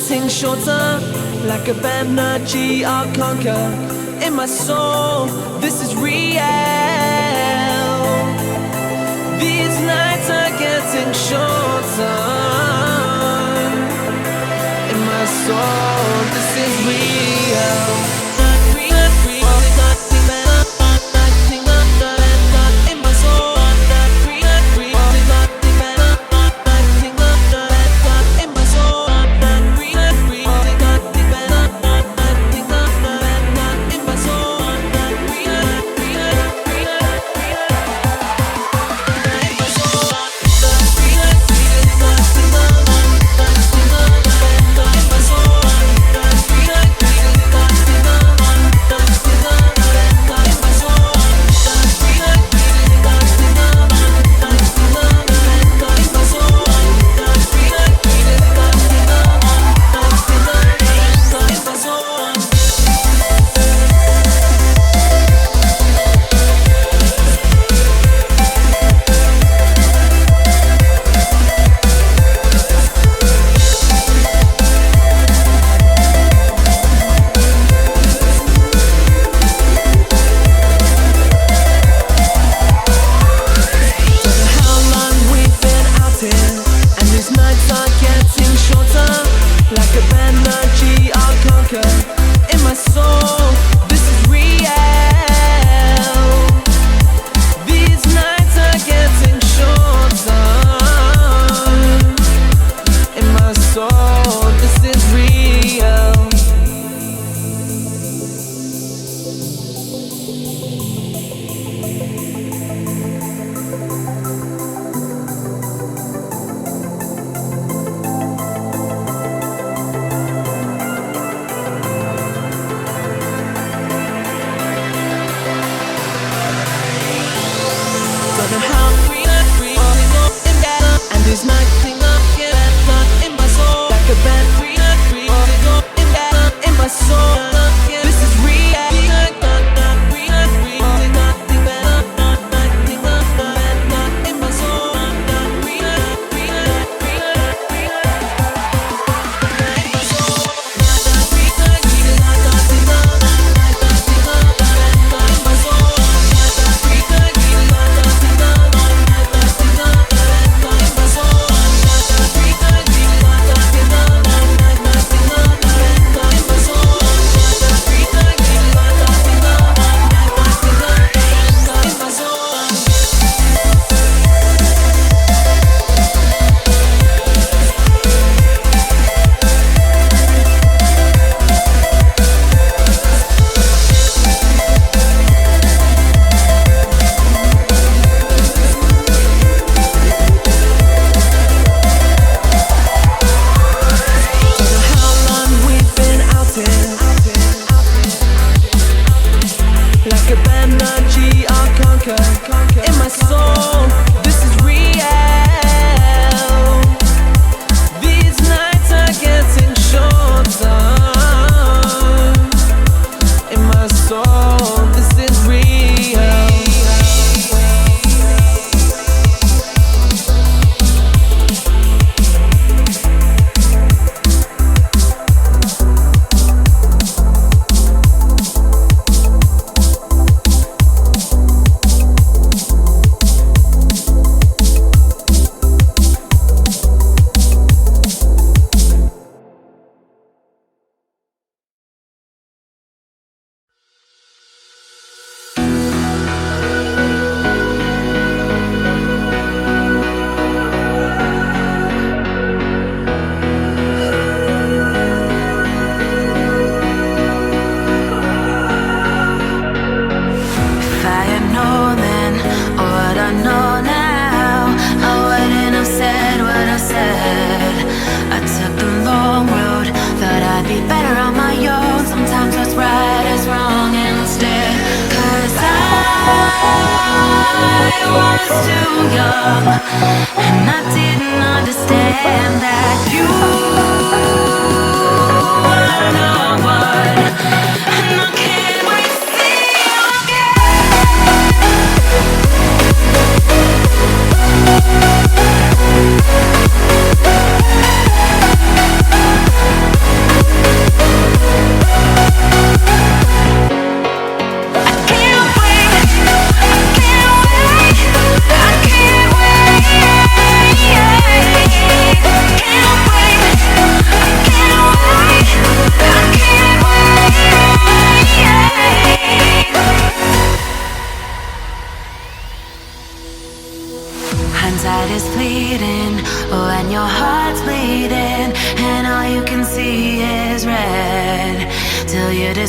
getting shorter, like a energy I'll conquer. In my soul, this is real. These nights are getting shorter. In my soul, this is real.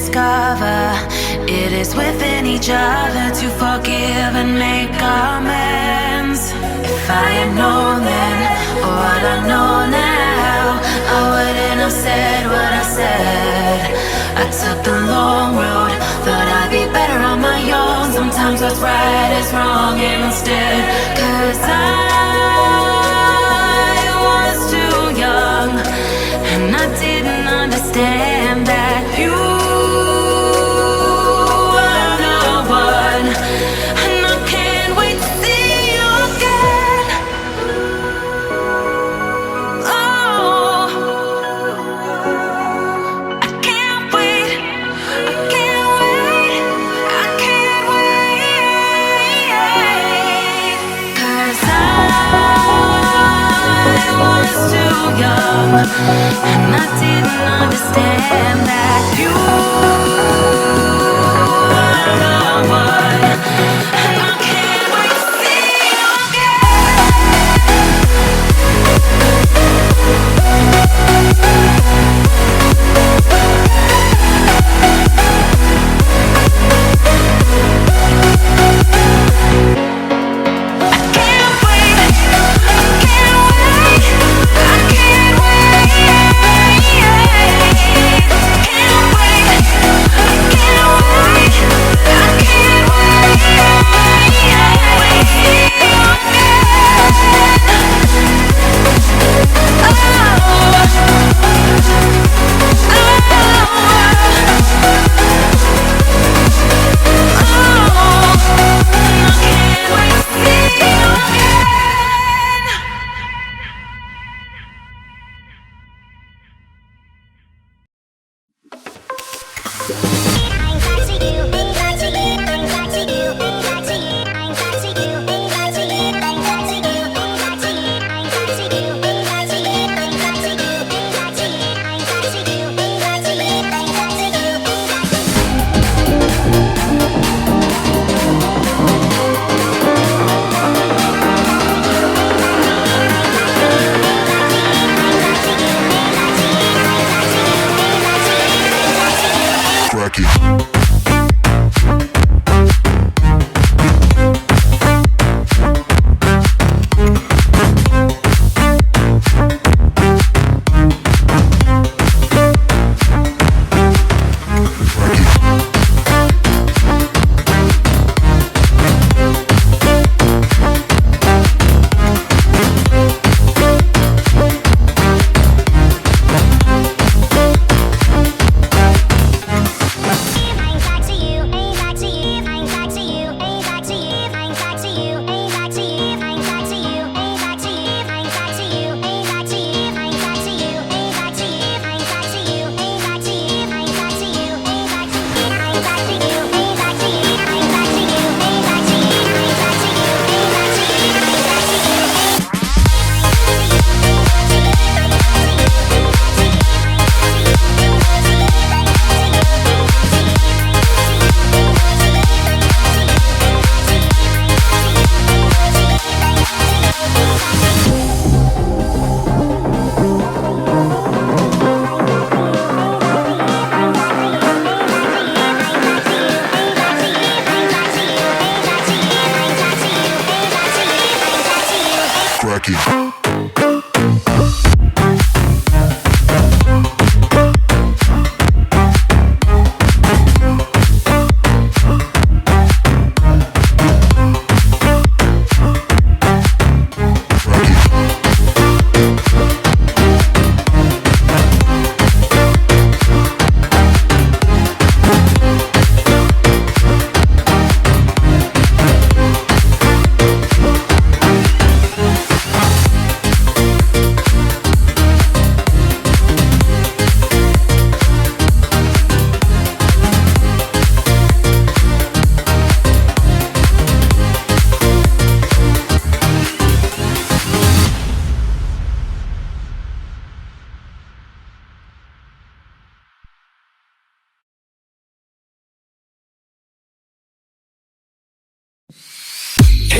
discover it is within each other to forgive and make amends. If I had known then, or what I know now, I wouldn't have said what I said. I took the long road, thought I'd be better on my own. Sometimes what's right is wrong instead. 'Cause I was too young, and I didn't understand that you were the one. And I can't wait to see you again. Oh, I can't wait, I can't wait, I can't wait. 'Cause I was too young, and I didn't understand that you were the one. And I can't wait to see you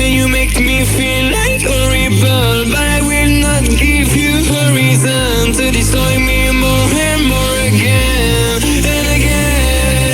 And you make me feel like a rebel, but I will not give you a reason to destroy me more and more again and again.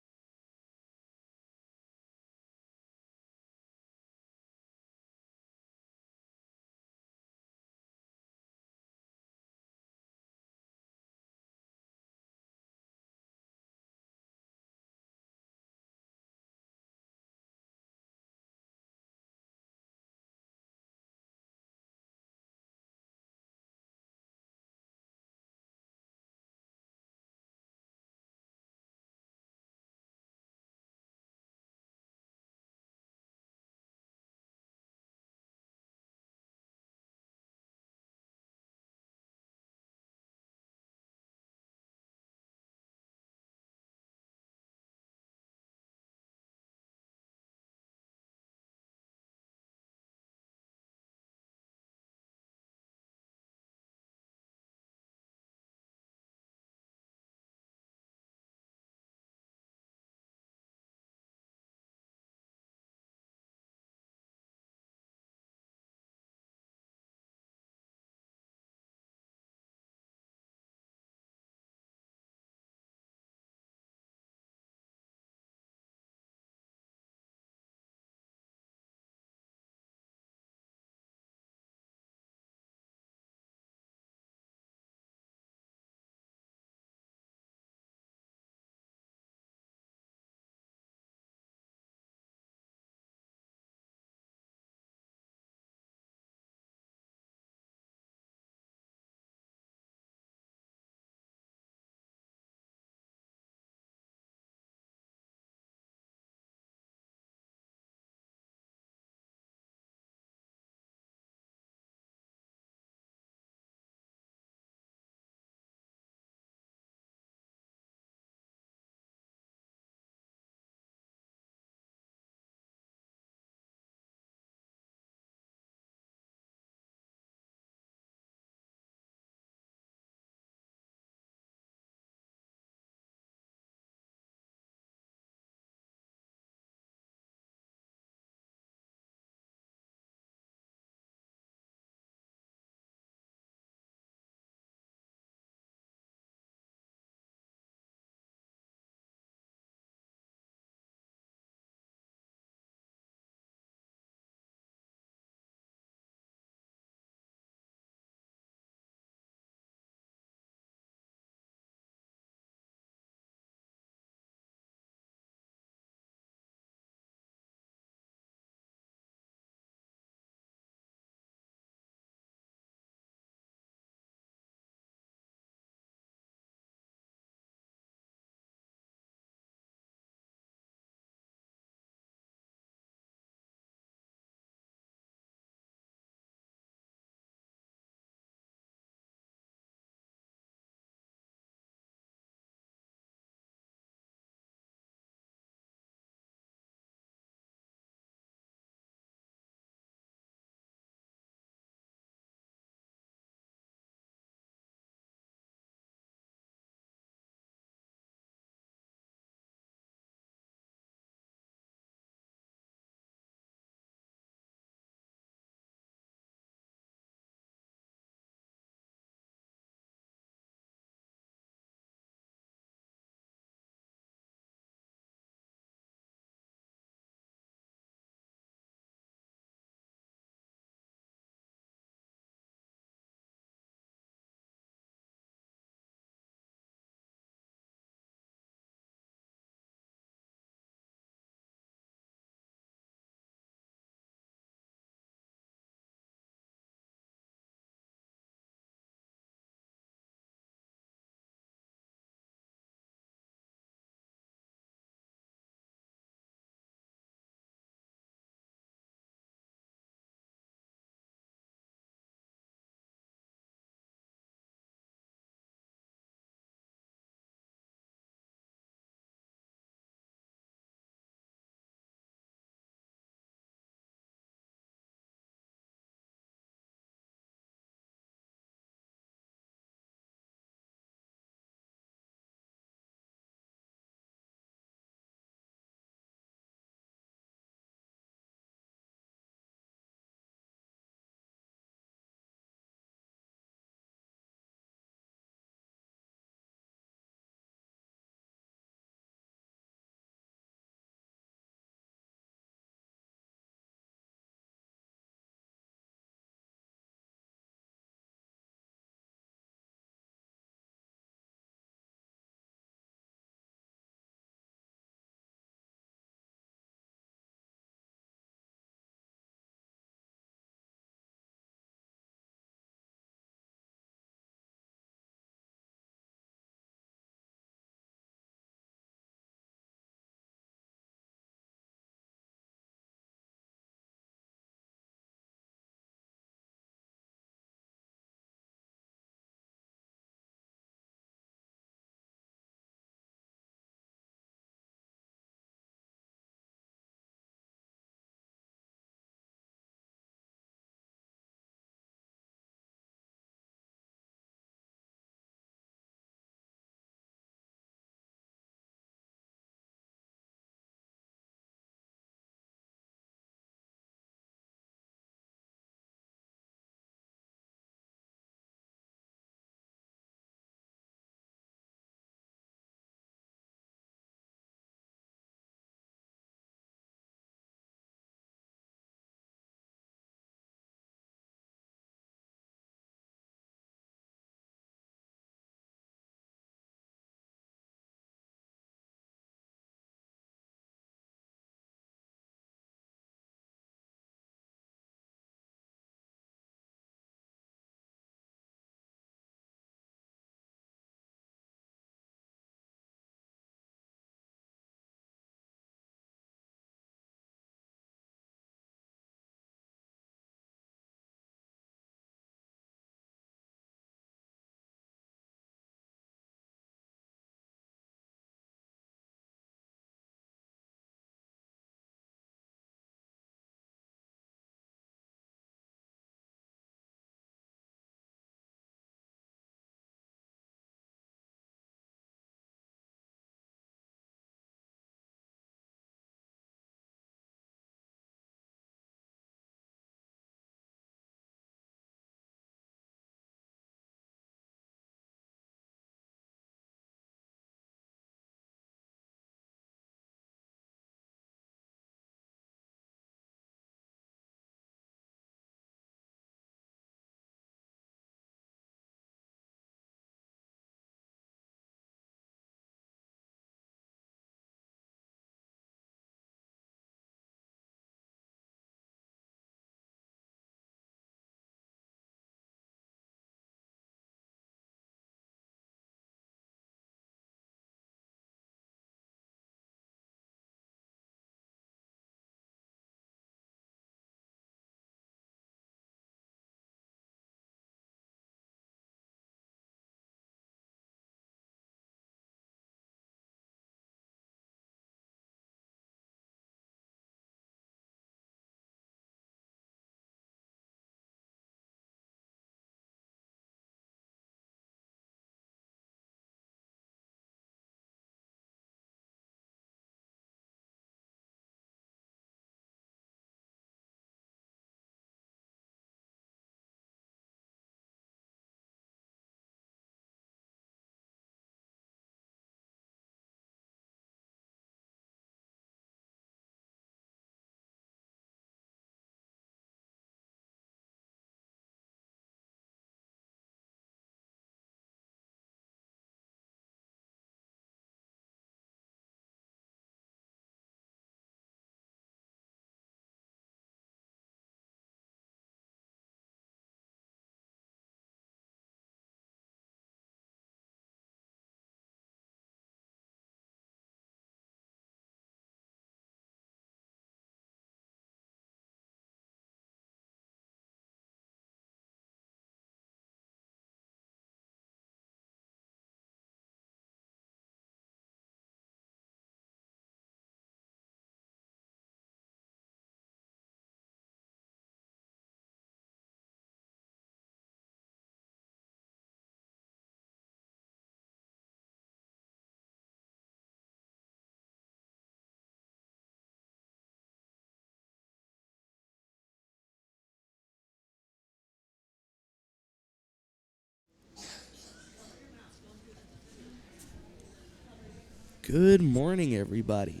Good morning, everybody.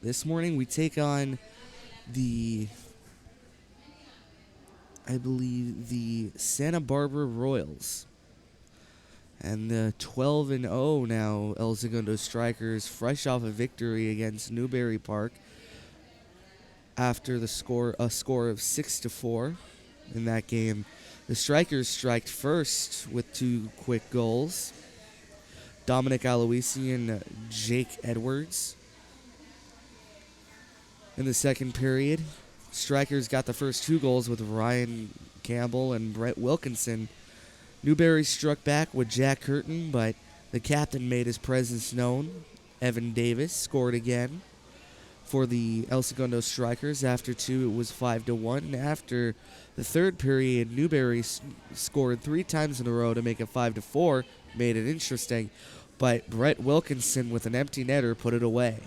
This morning we take on the, I believe, the Santa Barbara Royals. And the 12-0 now El Segundo Strikers, fresh off a victory against Newberry Park after a score of 6-4 in that game. The Strikers striked first with 2 quick goals. Dominic Aloisi and Jake Edwards. In the second period, Strikers got the first 2 goals with Ryan Campbell and Brett Wilkinson. Newberry struck back with Jack Curtin, but the captain made his presence known. Evan Davis scored again for the El Segundo Strikers. After 2, it was 5-1. After the third period, Newberry scored 3 times in a row to make it 5-4, made it interesting, but Brett Wilkinson with an empty netter put it away.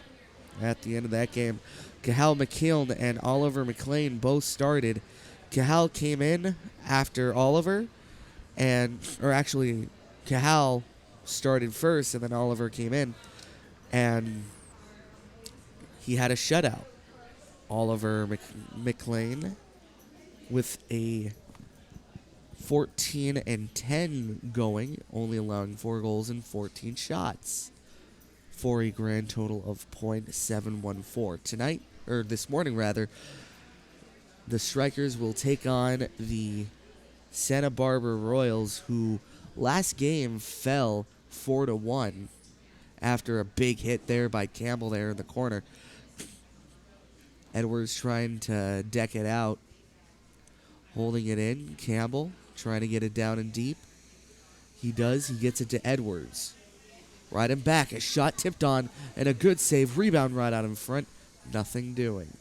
At the end of that game, Cahal McKeown and Oliver McLean both started. Cahal came in after Oliver, or actually, Cahal started first, and then Oliver came in, and he had a shutout. Oliver McLean with a 14-10 going, only allowing 4 goals and 14 shots for a grand total of .714. Tonight, or this morning rather, the Strikers will take on the Santa Barbara Royals, who last game fell 4-1 after a big hit there by Campbell there in the corner. Edwards trying to deck it out, holding it in. Campbell trying to get it down and deep. He does. He gets it to Edwards. Right and back. A shot tipped on and a good save. Rebound right out in front. Nothing doing.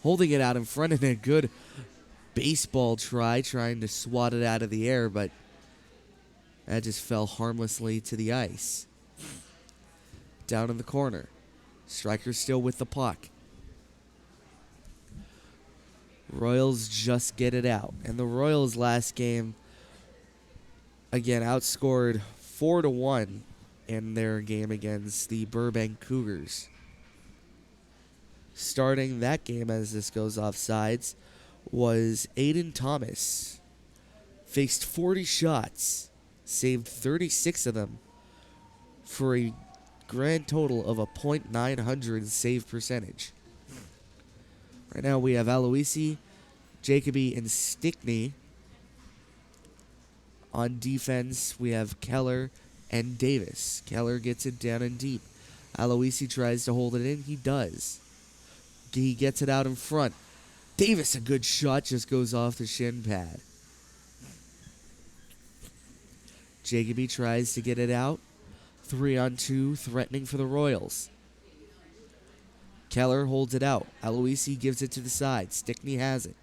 Holding it out in front and a good baseball try, trying to swat it out of the air, but that just fell harmlessly to the ice. Down in the corner. Strikers still with the puck. Royals just get it out. And the Royals last game, again, outscored 4-1 in their game against the Burbank Cougars. Starting that game as this goes off sides was Aiden Thomas. Faced 40 shots, saved 36 of them for a grand total of a .900 save percentage. Right now we have Aloisi, Jacoby, and Stickney. On defense, we have Keller and Davis. Keller gets it down and deep. Aloisi tries to hold it in. He does. He gets it out in front. Davis, a good shot, just goes off the shin pad. Jacoby tries to get it out. 3-on-2, threatening for the Royals. Keller holds it out. Aloisi gives it to the side. Stickney has it.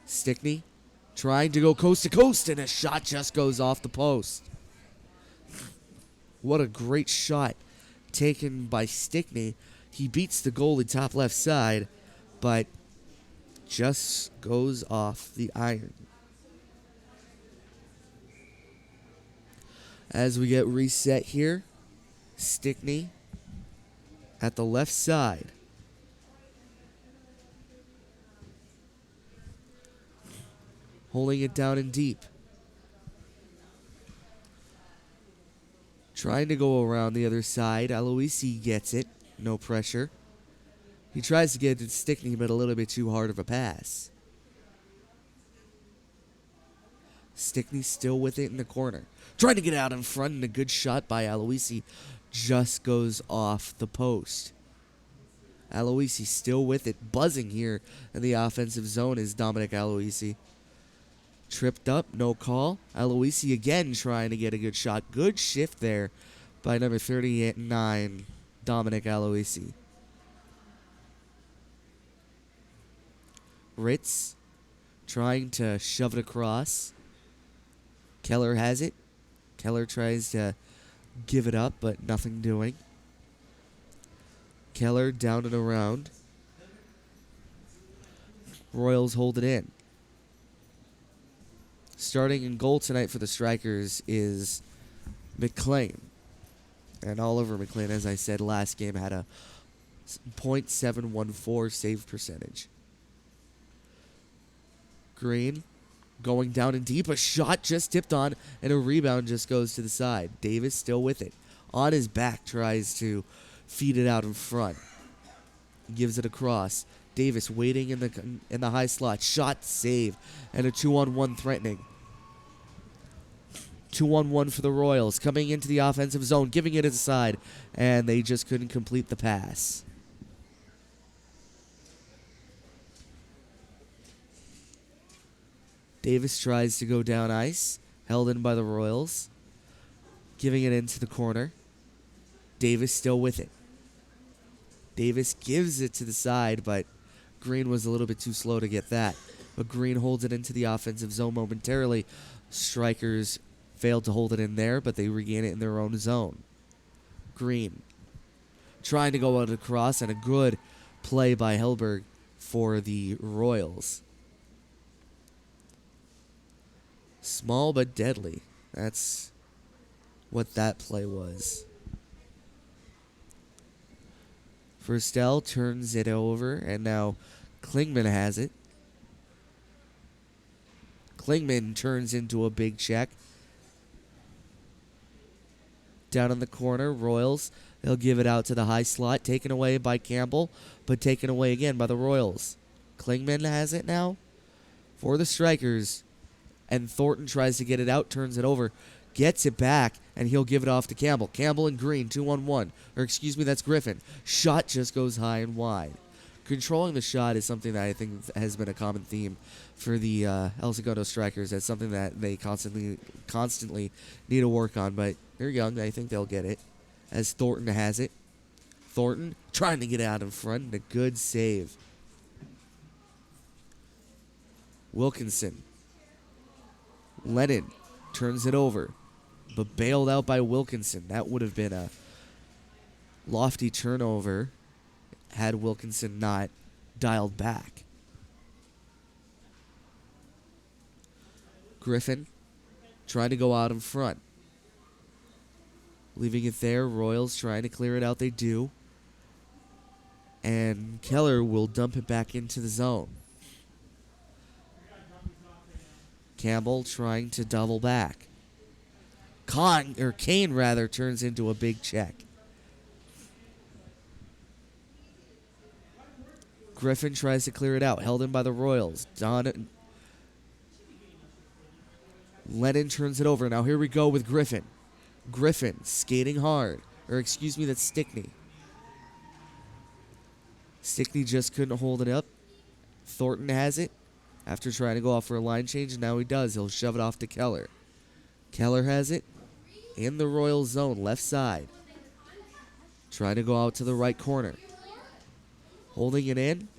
Stickney trying to go coast to coast, and a shot just goes off the post. What a great shot taken by Stickney. He beats the goalie top left side, but just goes off the iron. As we get reset here, Stickney at the left side. Holding it down and deep. Trying to go around the other side. Aloisi gets it. No pressure. He tries to get it to Stickney, but a little bit too hard of a pass. Stickney still with it in the corner. Trying to get out in front, and a good shot by Aloisi just goes off the post. Aloisi still with it. Buzzing here in the offensive zone is Dominic Aloisi. Tripped up, no call. Aloisi again trying to get a good shot. Good shift there by number 39, Dominic Aloisi. Ritz trying to shove it across. Keller has it. Keller tries to give it up, but nothing doing. Keller down and around. Royals hold it in. Starting in goal tonight for the Strikers is McLean. And Oliver McLean, as I said last game, had a .714 save percentage. Green going down and deep. A shot just tipped on, and a rebound just goes to the side. Davis still with it. On his back, tries to feed it out in front. Gives it across. Davis waiting in the high slot. Shot, save, and a 2-on-1 threatening. 2-on-1 for the Royals. Coming into the offensive zone, giving it inside, and they just couldn't complete the pass. Davis tries to go down ice. Held in by the Royals. Giving it into the corner. Davis still with it. Davis gives it to the side, but Green was a little bit too slow to get that. But Green holds it into the offensive zone momentarily. Strikers failed to hold it in there, but they regain it in their own zone. Green trying to go out across, and a good play by Hellberg for the Royals. Small but deadly. That's what that play was. Verstel turns it over, and now Klingman has it. Klingman turns into a big check. Down in the corner, Royals. They'll give it out to the high slot, taken away by Campbell, but taken away again by the Royals. Klingman has it now for the Strikers, and Thornton tries to get it out, turns it over, gets it back, and he'll give it off to Campbell. Campbell and Green, 2-on-1. Or excuse me, that's Griffin. Shot just goes high and wide. Controlling the shot is something that I think has been a common theme for the El Segundo Strikers. That's something that they constantly need to work on, but they're young. I think they'll get it. As Thornton has it. Thornton trying to get out in front, and a good save. Wilkinson. Lennon turns it over, but bailed out by Wilkinson. That would have been a lofty turnover had Wilkinson not dialed back. Griffin trying to go out in front. Leaving it there. Royals trying to clear it out. They do. And Keller will dump it back into the zone. Campbell trying to double back. Kane turns into a big check. Griffin tries to clear it out. Held in by the Royals. Lennon turns it over. Now here we go with Griffin. Griffin skating hard. Or excuse me, that's Stickney. Stickney just couldn't hold it up. Thornton has it. After trying to go off for a line change, now he does. He'll shove it off to Keller. Keller has it in the Royal zone, left side. Trying to go out to the right corner. Holding it in.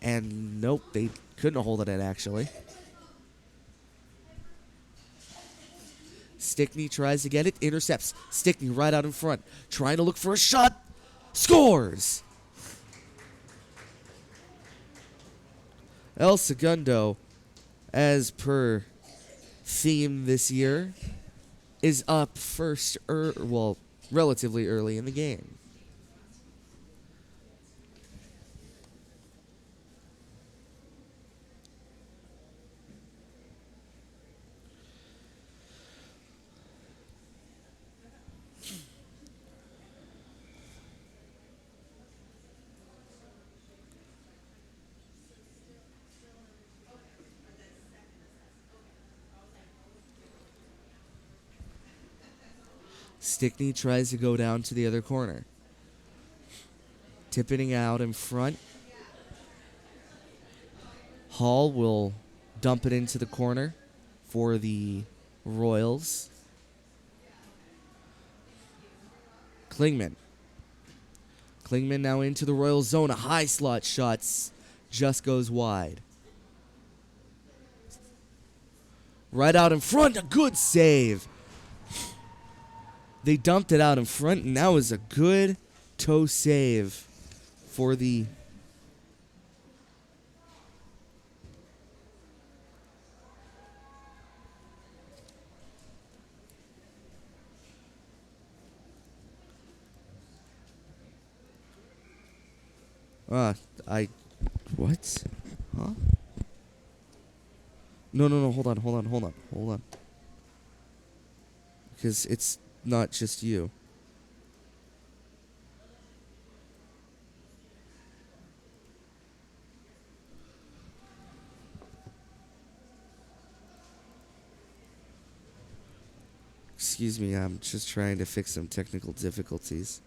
And nope, they couldn't hold it in, actually. Stickney tries to get it, intercepts. Stickney right out in front. Trying to look for a shot. Scores! El Segundo, as per theme this year, is up first, relatively early in the game. Stickney tries to go down to the other corner. Tipping it out in front. Hall will dump it into the corner for the Royals. Klingman. Klingman now into the Royals zone. A high slot shot just goes wide. Right out in front. A good save. They dumped it out in front, and that was a good toe save for the I... What? Huh? No, hold on. Because it's not just you. Excuse me, I'm just trying to fix some technical difficulties.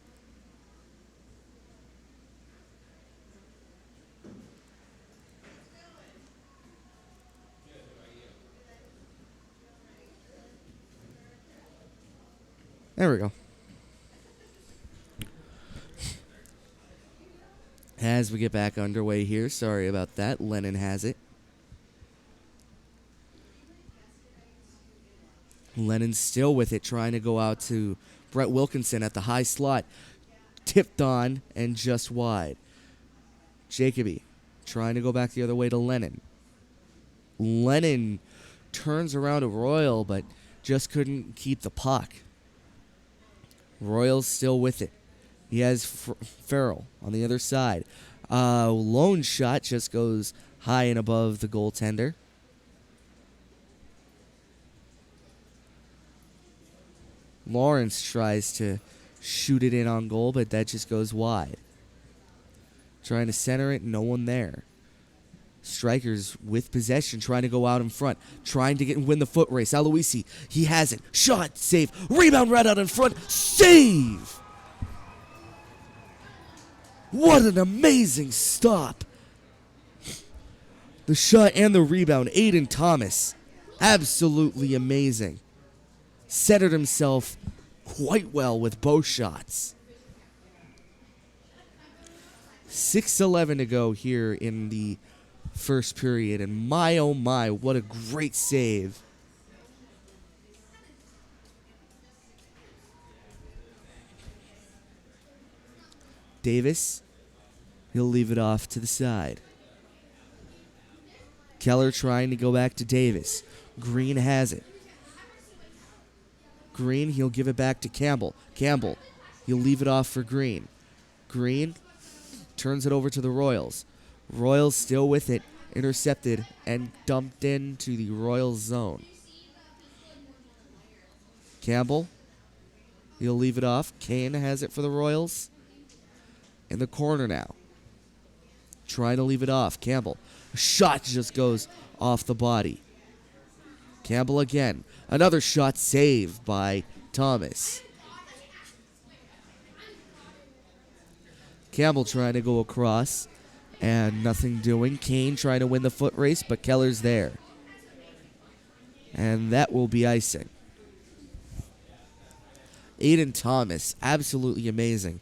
There we go. As we get back underway here, sorry about that. Lennon has it. Lennon's still with it, trying to go out to Brett Wilkinson at the high slot. Tipped on and just wide. Jacoby trying to go back the other way to Lennon. Lennon turns around to Royal, but just couldn't keep the puck. Royal's still with it. He has Farrell on the other side. Lone shot just goes high and above the goaltender. Lawrence tries to shoot it in on goal, but that just goes wide. Trying to center it, no one there. Strikers with possession, trying to go out in front, trying to win the foot race. Aloisi, he has it. Shot, save, rebound right out in front, save! What an amazing stop! The shot and the rebound, Aiden Thomas, absolutely amazing. Centered himself quite well with both shots. 6:11 to go here in the first period, and my oh my, what a great save. Davis, he'll leave it off to the side. Keller trying to go back to Davis. Green has it. Green, he'll give it back to Campbell. Campbell, he'll leave it off for Green. Green turns it over to the Royals. Royals still with it, intercepted and dumped into the Royals zone. Campbell, he'll leave it off. Kane has it for the Royals. In the corner now. Trying to leave it off. Campbell. A shot just goes off the body. Campbell again. Another shot saved by Thomas. Campbell trying to go across and nothing doing. Kane trying to win the foot race, but Keller's there. And that will be icing. Aiden Thomas, absolutely amazing.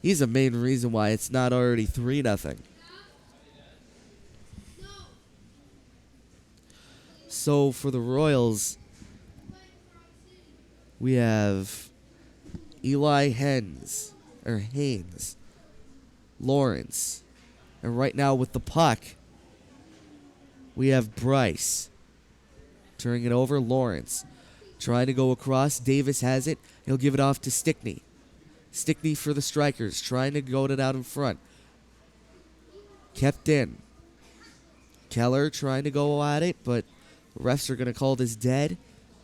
He's the main reason why it's not already 3-0. So for the Royals, we have Eli Haynes, Lawrence, and right now with the puck, we have Bryce. Turning it over, Lawrence. Trying to go across, Davis has it. He'll give it off to Stickney. Stickney for the Strikers, trying to goad it out in front. Kept in. Keller trying to go at it, but refs are going to call this dead.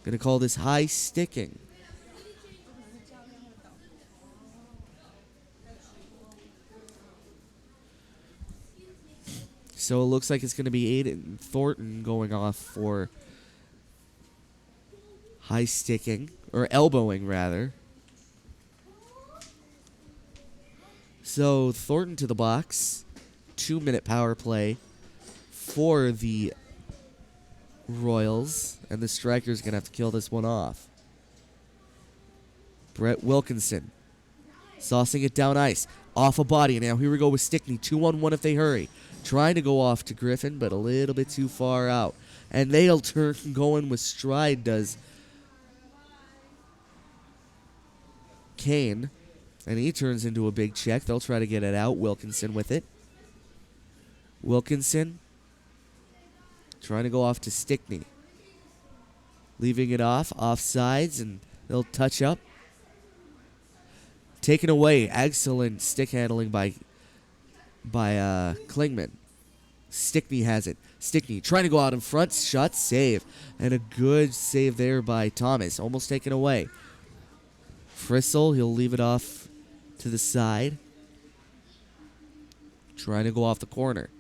Going to call this high sticking. So it looks like it's going to be Aiden Thornton going off for high sticking, or elbowing rather. So Thornton to the box. 2-minute power play for the Royals, and the Strikers going to have to kill this one off. Brett Wilkinson saucing it down ice. Off a body. Now here we go with Stickney. 2-on-1 if they hurry. Trying to go off to Griffin, but a little bit too far out. And they'll turn going with stride, does Kane. And he turns into a big check. They'll try to get it out. Wilkinson with it. Wilkinson trying to go off to Stickney. Leaving it off sides, and they'll touch up. Taken away. Excellent stick handling by Klingman. Stickney has it. Stickney trying to go out in front. Shot save. And a good save there by Thomas. Almost taken away. Frissell, he'll leave it off to the side. Trying to go off the corner.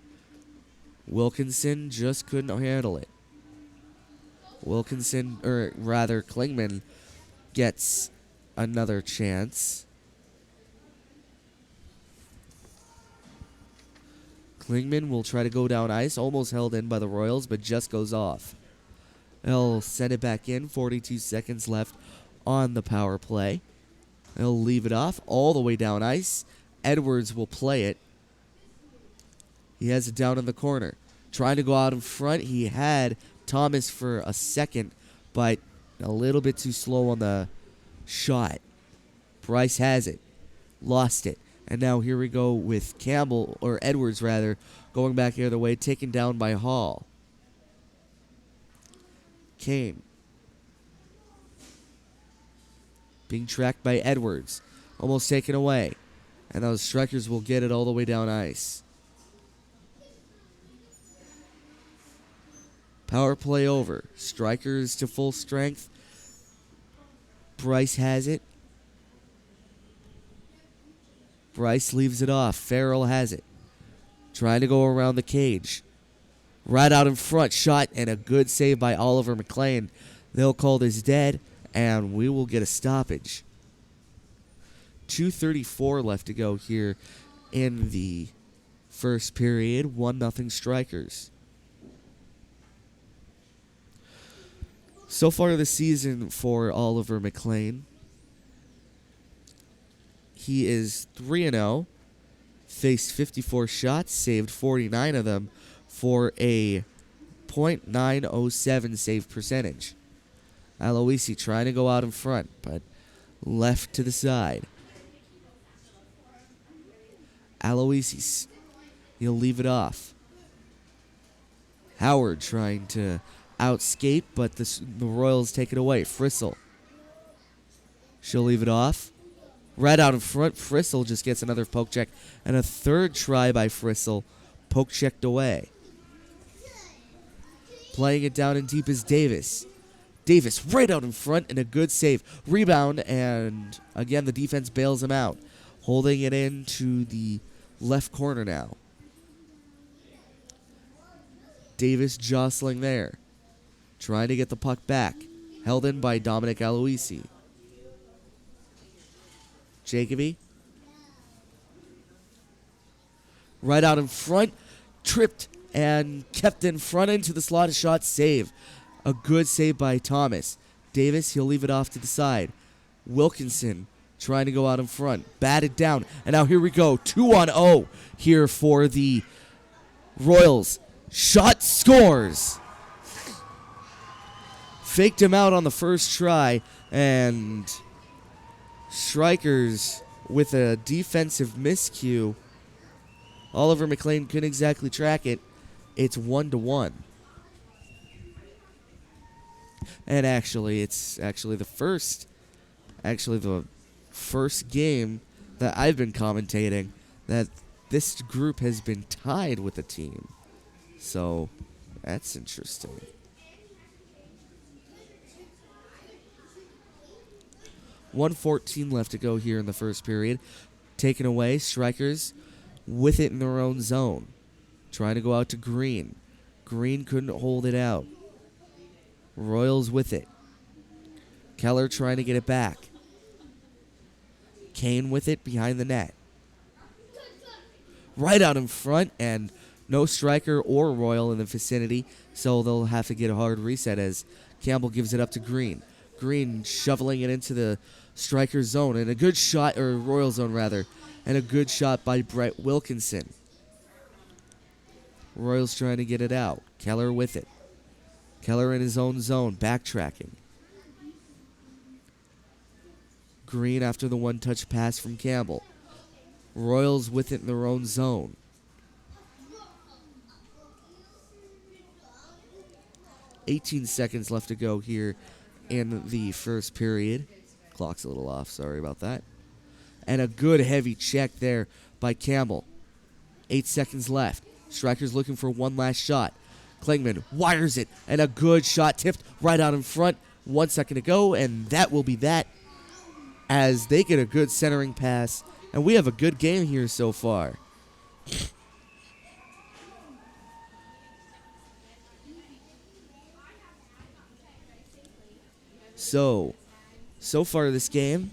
Wilkinson just couldn't handle it. Klingman gets another chance. Klingman will try to go down ice, almost held in by the Royals, but just goes off. He'll send it back in, 42 seconds left on the power play. He'll leave it off all the way down ice. Edwards will play it. He has it down in the corner. Trying to go out in front. He had Thomas for a second, but a little bit too slow on the shot. Bryce has it. Lost it. And now here we go with Edwards, going back the other way, taken down by Hall. Kane. Being tracked by Edwards. Almost taken away. And those strikers will get it all the way down ice. Power play over. Strikers to full strength. Bryce has it. Bryce leaves it off. Farrell has it. Trying to go around the cage. Right out in front. Shot and a good save by Oliver McLean. They'll call this dead, and we will get a stoppage. 2:34 left to go here in the first period. 1-0 Strikers. So far this season for Oliver McLean, he is 3-0, faced 54 shots, saved 49 of them for a .907 save percentage. Aloisi trying to go out in front, but left to the side. Aloisi, he'll leave it off. Howard trying to outskate, but the Royals take it away. Frissell. She'll leave it off. Right out in front, Frissell just gets another poke check. And a third try by Frissell. Poke checked away. Playing it down in deep is Davis. Davis right out in front and a good save. Rebound, and again the defense bails him out. Holding it into the left corner now. Davis jostling there. Trying to get the puck back. Held in by Dominic Aloisi. Jacoby. Right out in front. Tripped and kept in front into the slotted shot. Save. A good save by Thomas. Davis, he'll leave it off to the side. Wilkinson trying to go out in front. Batted down. And now here we go. 2-0 here for the Royals. Shot scores. Faked him out on the first try. And Strikers with a defensive miscue. Oliver McLean couldn't exactly track it. It's 1-1. And actually, it's the first game that I've been commentating that this group has been tied with a team. So, that's interesting. .114 left to go here in the first period. Taken away, Strikers with it in their own zone. Trying to go out to Green. Green couldn't hold it out. Royals with it. Keller trying to get it back. Kane with it behind the net. Right out in front, and no Striker or Royal in the vicinity, so they'll have to get a hard reset as Campbell gives it up to Green. Green shoveling it into the Striker zone, and a good shot, or Royal zone rather, and a good shot by Brett Wilkinson. Royals trying to get it out. Keller with it. Keller in his own zone, backtracking. Green after the one-touch pass from Campbell. Royals with it in their own zone. .18 seconds left to go here in the first period. Clock's a little off, sorry about that. And a good heavy check there by Campbell. 8 seconds left. Strikers looking for one last shot. Klingman wires it, and a good shot tipped right out in front. 1 second to go, and that will be that as they get a good centering pass. And we have a good game here so far. So far this game,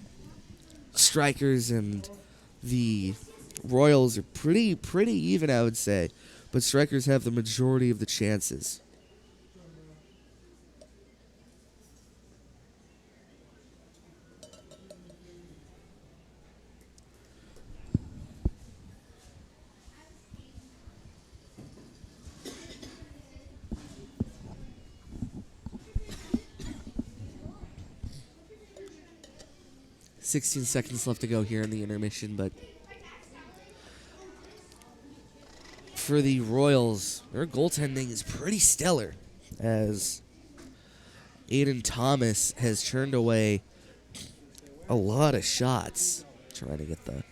Strikers and the Royals are pretty even, I would say. But Strikers have the majority of the chances. "16 seconds left to go here in the intermission, but for the Royals, their goaltending is pretty stellar, as Aiden Thomas has turned away a lot of shots. Trying to get the...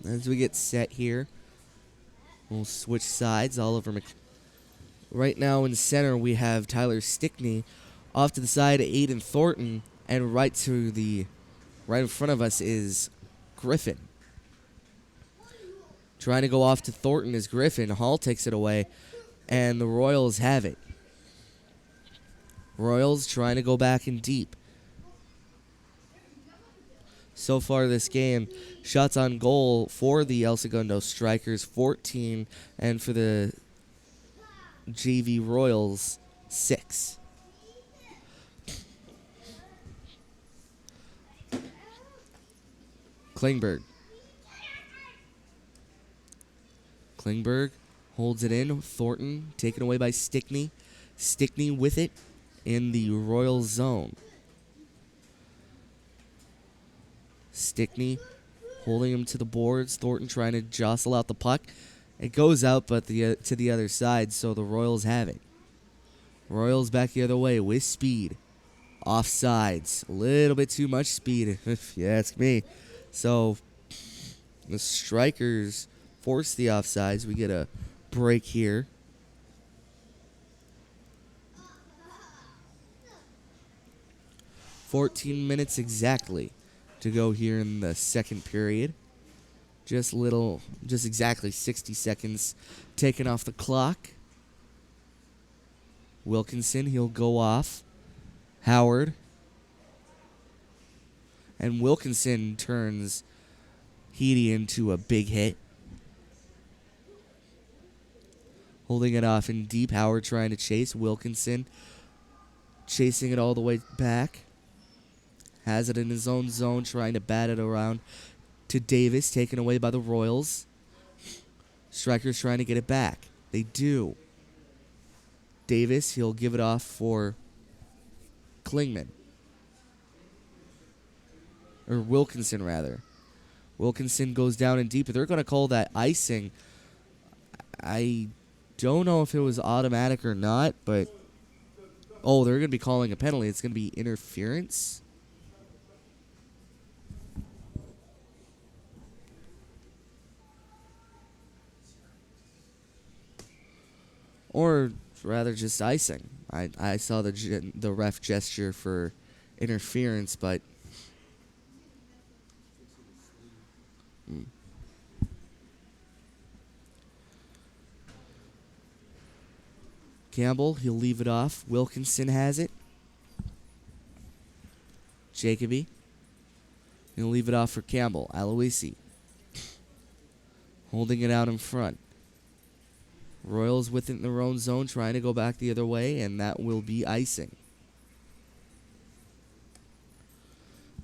As we get set here, we'll switch sides. Right now in center, we have Tyler Stickney. Off to the side, Aiden Thornton. And right in front of us is Griffin. Trying to go off to Thornton is Griffin. Hall takes it away, and the Royals have it. Royals trying to go back in deep. So far this game, shots on goal for the El Segundo Strikers, 14, and for the JV Royals, 6. Klingberg holds it in. Thornton taken away by Stickney. Stickney with it in the Royal zone. Stickney holding him to the boards. Thornton trying to jostle out the puck. It goes out, but to the other side, so the Royals have it. Royals back the other way with speed. Offsides. A little bit too much speed, if you ask me. So the Strikers force the offsides. We get a break here. "14 minutes exactly to go here in the second period. Just exactly 60 seconds taken off the clock. Wilkinson, he'll go off. Howard. And Wilkinson turns Heedy into a big hit. Holding it off in deep. Howard trying to chase. Wilkinson chasing it all the way back. Has it in his own zone, trying to bat it around to Davis, taken away by the Royals. Strikers trying to get it back. They do. Davis, he'll give it off for Klingman. Or Wilkinson, rather. Wilkinson goes down in deep. They're going to call that icing. I don't know if it was automatic or not, but... Oh, they're going to be calling a penalty. It's going to be interference. Or rather just icing. I saw the ref gesture for interference, but... Campbell, he'll leave it off. Wilkinson has it. Jacoby. He'll leave it off for Campbell. Aloisi. Holding it out in front. Royals within their own zone, trying to go back the other way, and that will be icing.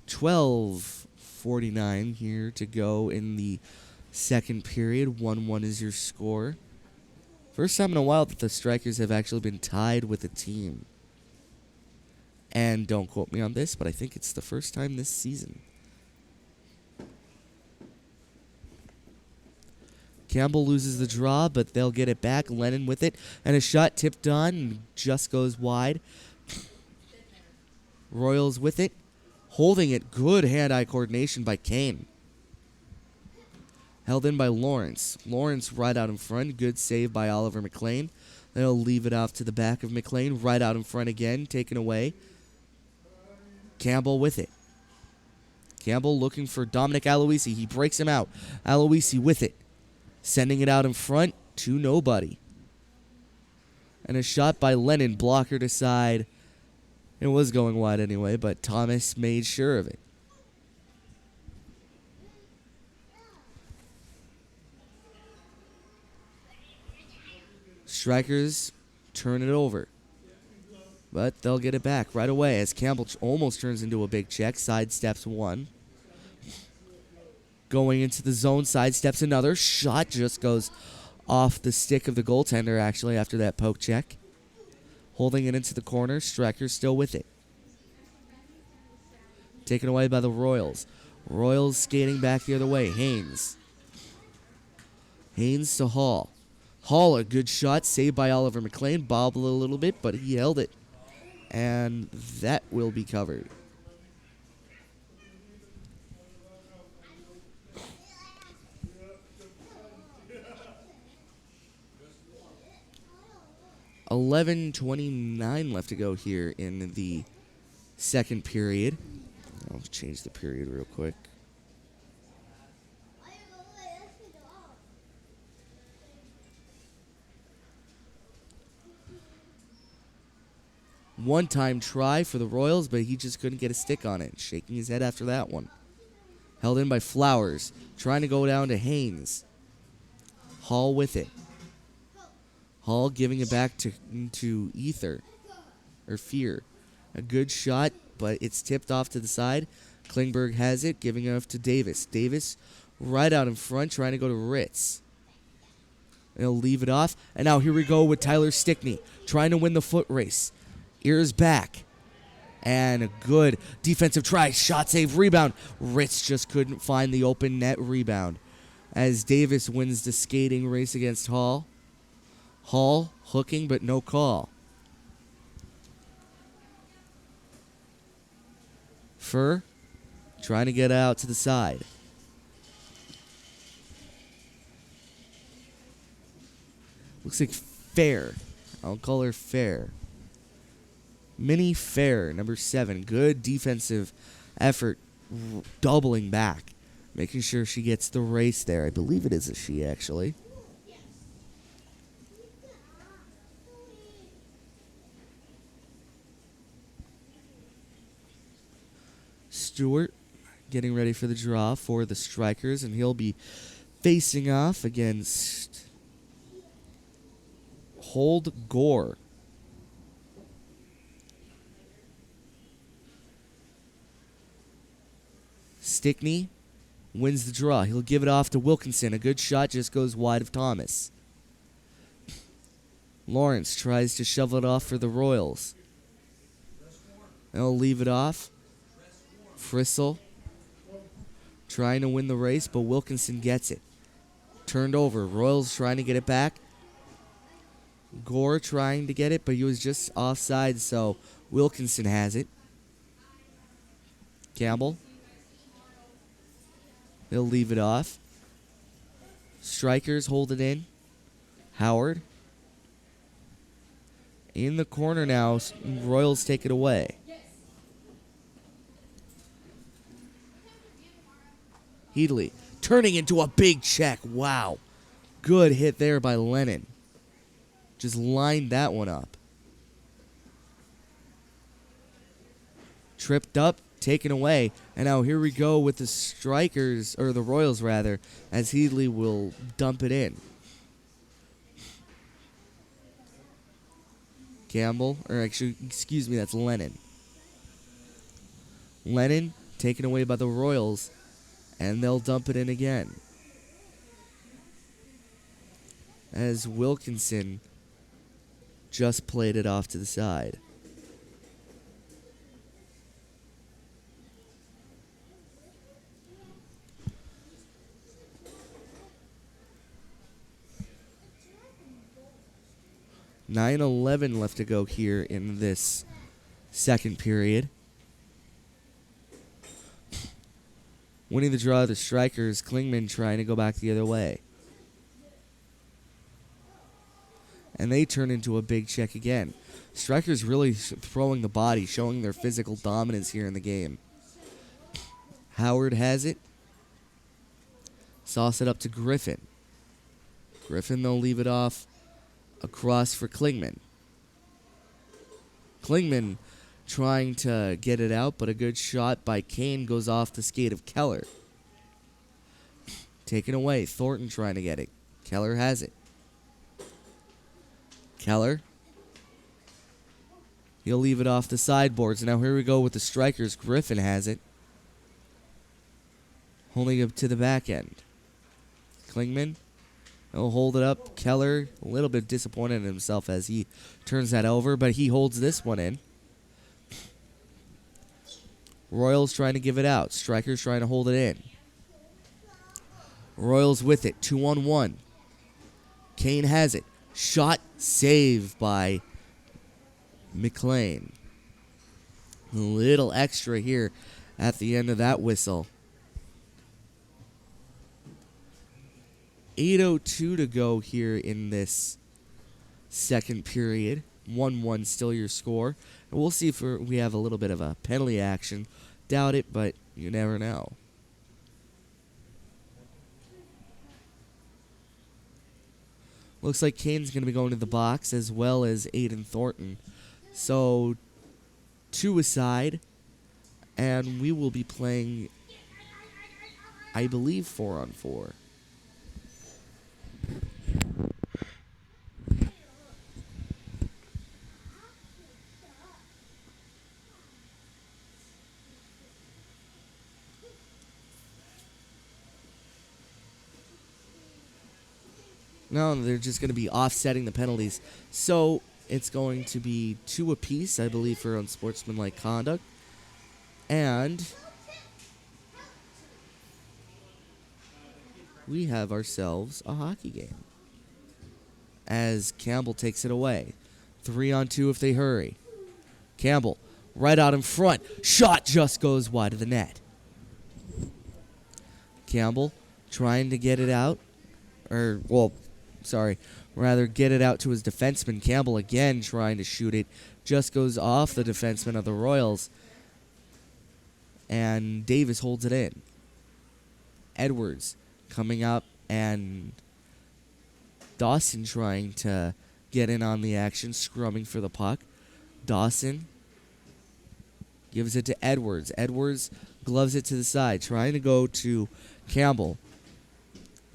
12:49 here to go in the second period. 1-1 is your score. First time in a while that the Strikers have actually been tied with a team. And don't quote me on this, but I think it's the first time this season. Campbell loses the draw, but they'll get it back. Lennon with it. And a shot tipped on and just goes wide. Royals with it. Holding it. Good hand-eye coordination by Kane. Held in by Lawrence. Lawrence right out in front. Good save by Oliver McLean. They'll leave it off to the back of McLean. Right out in front again. Taken away. Campbell with it. Campbell looking for Dominic Aloisi. He breaks him out. Aloisi with it. Sending it out in front to nobody. And a shot by Lennon. Blockered aside. It was going wide anyway, but Thomas made sure of it. Strikers turn it over. But they'll get it back right away as Campbell almost turns into a big check. Sidesteps one. Going into the zone, sidesteps another. Shot just goes off the stick of the goaltender, actually, after that poke check. Holding it into the corner. Strikers still with it. Taken away by the Royals. Royals skating back the other way. Haynes. Haynes to Hall. Hall, a good shot. Saved by Oliver McLean. Bobbled a little bit, but he held it. And that will be covered. $11:29 left to go here in the second period. I'll change the period real quick. One-time try for the Royals, but he just couldn't get a stick on it. Shaking his head after that one. Held in by Flowers. Trying to go down to Haynes. Hall with it. Hall giving it back to Ether. Or Fear. A good shot, but it's tipped off to the side. Klingberg has it, giving it off to Davis. Davis right out in front, trying to go to Ritz. They'll leave it off. And now here we go with Tyler Stickney. Trying to win the foot race. Ears back. And a good defensive try. Shot save, rebound. Ritz just couldn't find the open net rebound. As Davis wins the skating race against Hall. Hall hooking, but no call. Fur trying to get out to the side. Looks like Fair. I'll call her Fair. Minnie Fair, number 7. Good defensive effort, doubling back. Making sure she gets the race there. I believe it is a she, actually. Stewart getting ready for the draw for the Strikers, and he'll be facing off against Hold Gore. Stickney wins the draw. He'll give it off to Wilkinson. A good shot just goes wide of Thomas. Lawrence tries to shovel it off for the Royals. They'll leave it off. Frissell trying to win the race, but Wilkinson gets it. Turned over. Royals trying to get it back. Gore trying to get it, but he was just offside, so Wilkinson has it. Campbell. They'll leave it off. Strikers hold it in. Howard. In the corner now. Royals take it away. Headley turning into a big check. Wow. Good hit there by Lennon. Just lined that one up. Tripped up, taken away. And now here we go with the Strikers, or the Royals rather, as Headley will dump it in. Campbell, or actually, excuse me, that's Lennon. Lennon taken away by the Royals, and they'll dump it in again. As Wilkinson just played it off to the side. 9:11 left to go here in this second period. Winning the draw, the strikers. Klingman trying to go back the other way. And they turn into a big check again. Strikers really throwing the body, showing their physical dominance here in the game. Howard has it. Sauce it up to Griffin. Griffin, they'll leave it off across for Klingman. Klingman trying to get it out, but a good shot by Kane goes off the skate of Keller. Taken away. Thornton trying to get it. Keller has it. Keller. He'll leave it off the sideboards. Now here we go with the strikers. Griffin has it. Holding it to the back end. Klingman. He'll hold it up. Keller, a little bit disappointed in himself as he turns that over, but he holds this one in. Royals trying to give it out. Strikers trying to hold it in. Royals with it. 2-on-1. Kane has it. Shot save by McLean. A little extra here at the end of that whistle. 8:02 to go here in this second period. 1-1 still your score. And we'll see if we have a little bit of a penalty action. Doubt it, but you never know. Looks like Kane's going to be going to the box as well as Aiden Thornton. So, 2 aside. And we will be playing, I believe, 4-on-4. No, they're just going to be offsetting the penalties. So it's going to be 2 apiece, I believe, for unsportsmanlike conduct. And we have ourselves a hockey game. As Campbell takes it away. 3-on-2 if they hurry. Campbell, right out in front. Shot just goes wide of the net. Campbell trying to get it out. Rather get it out to his defenseman. Campbell again trying to shoot it. Just goes off the defenseman of the Royals. And Davis holds it in. Edwards coming up and Dawson trying to get in on the action, scrumming for the puck. Dawson gives it to Edwards. Edwards gloves it to the side, trying to go to Campbell.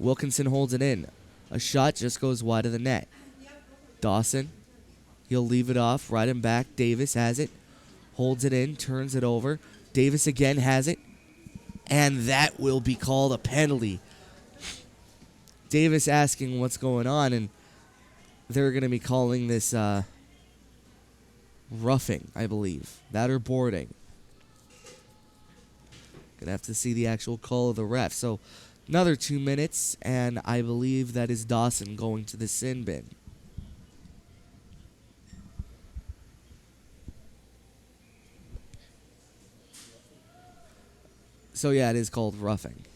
Wilkinson holds it in. A shot just goes wide of the net. Dawson, he'll leave it off, right him back. Davis has it, holds it in, turns it over. Davis again has it, and that will be called a penalty. Davis asking what's going on, and they're going to be calling this roughing, I believe. That or boarding. Going to have to see the actual call of the ref. So another 2 minutes, and I believe that is Dawson going to the sin bin. So yeah, it is called roughing.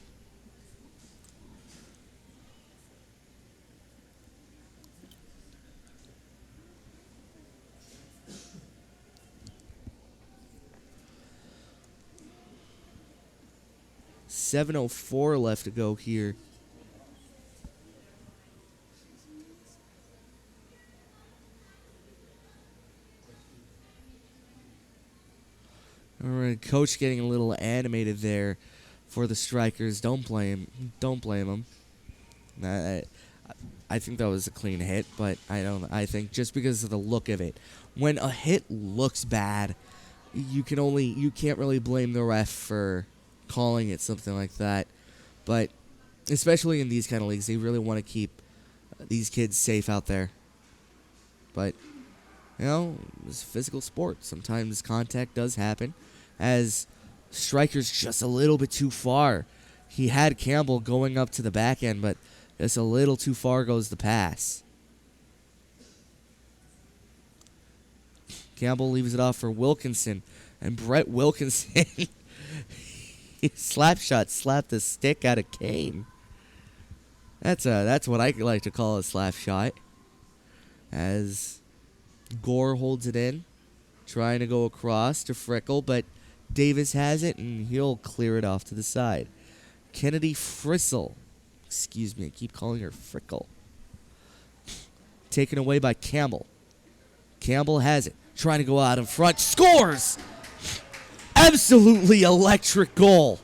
.704 left to go here. All right, coach getting a little animated there for the strikers. Don't blame him. I think that was a clean hit, but I think just because of the look of it, when a hit looks bad, you can't really blame the ref for calling it something like that. But especially in these kind of leagues, they really want to keep these kids safe out there. But it's a physical sport. Sometimes contact does happen, as striker's just a little bit too far. He had Campbell going up to the back end, but just a little too far goes the pass. Campbell leaves it off for Wilkinson. And Brett Wilkinson, slap shot, slapped the stick out of Kane. That's what I like to call a slap shot. As Gore holds it in, trying to go across to Frickle, but Davis has it, and he'll clear it off to the side. Kennedy Frissell. Excuse me, I keep calling her Frickle. Taken away by Campbell. Campbell has it. Trying to go out in front. Scores! Absolutely electric goal.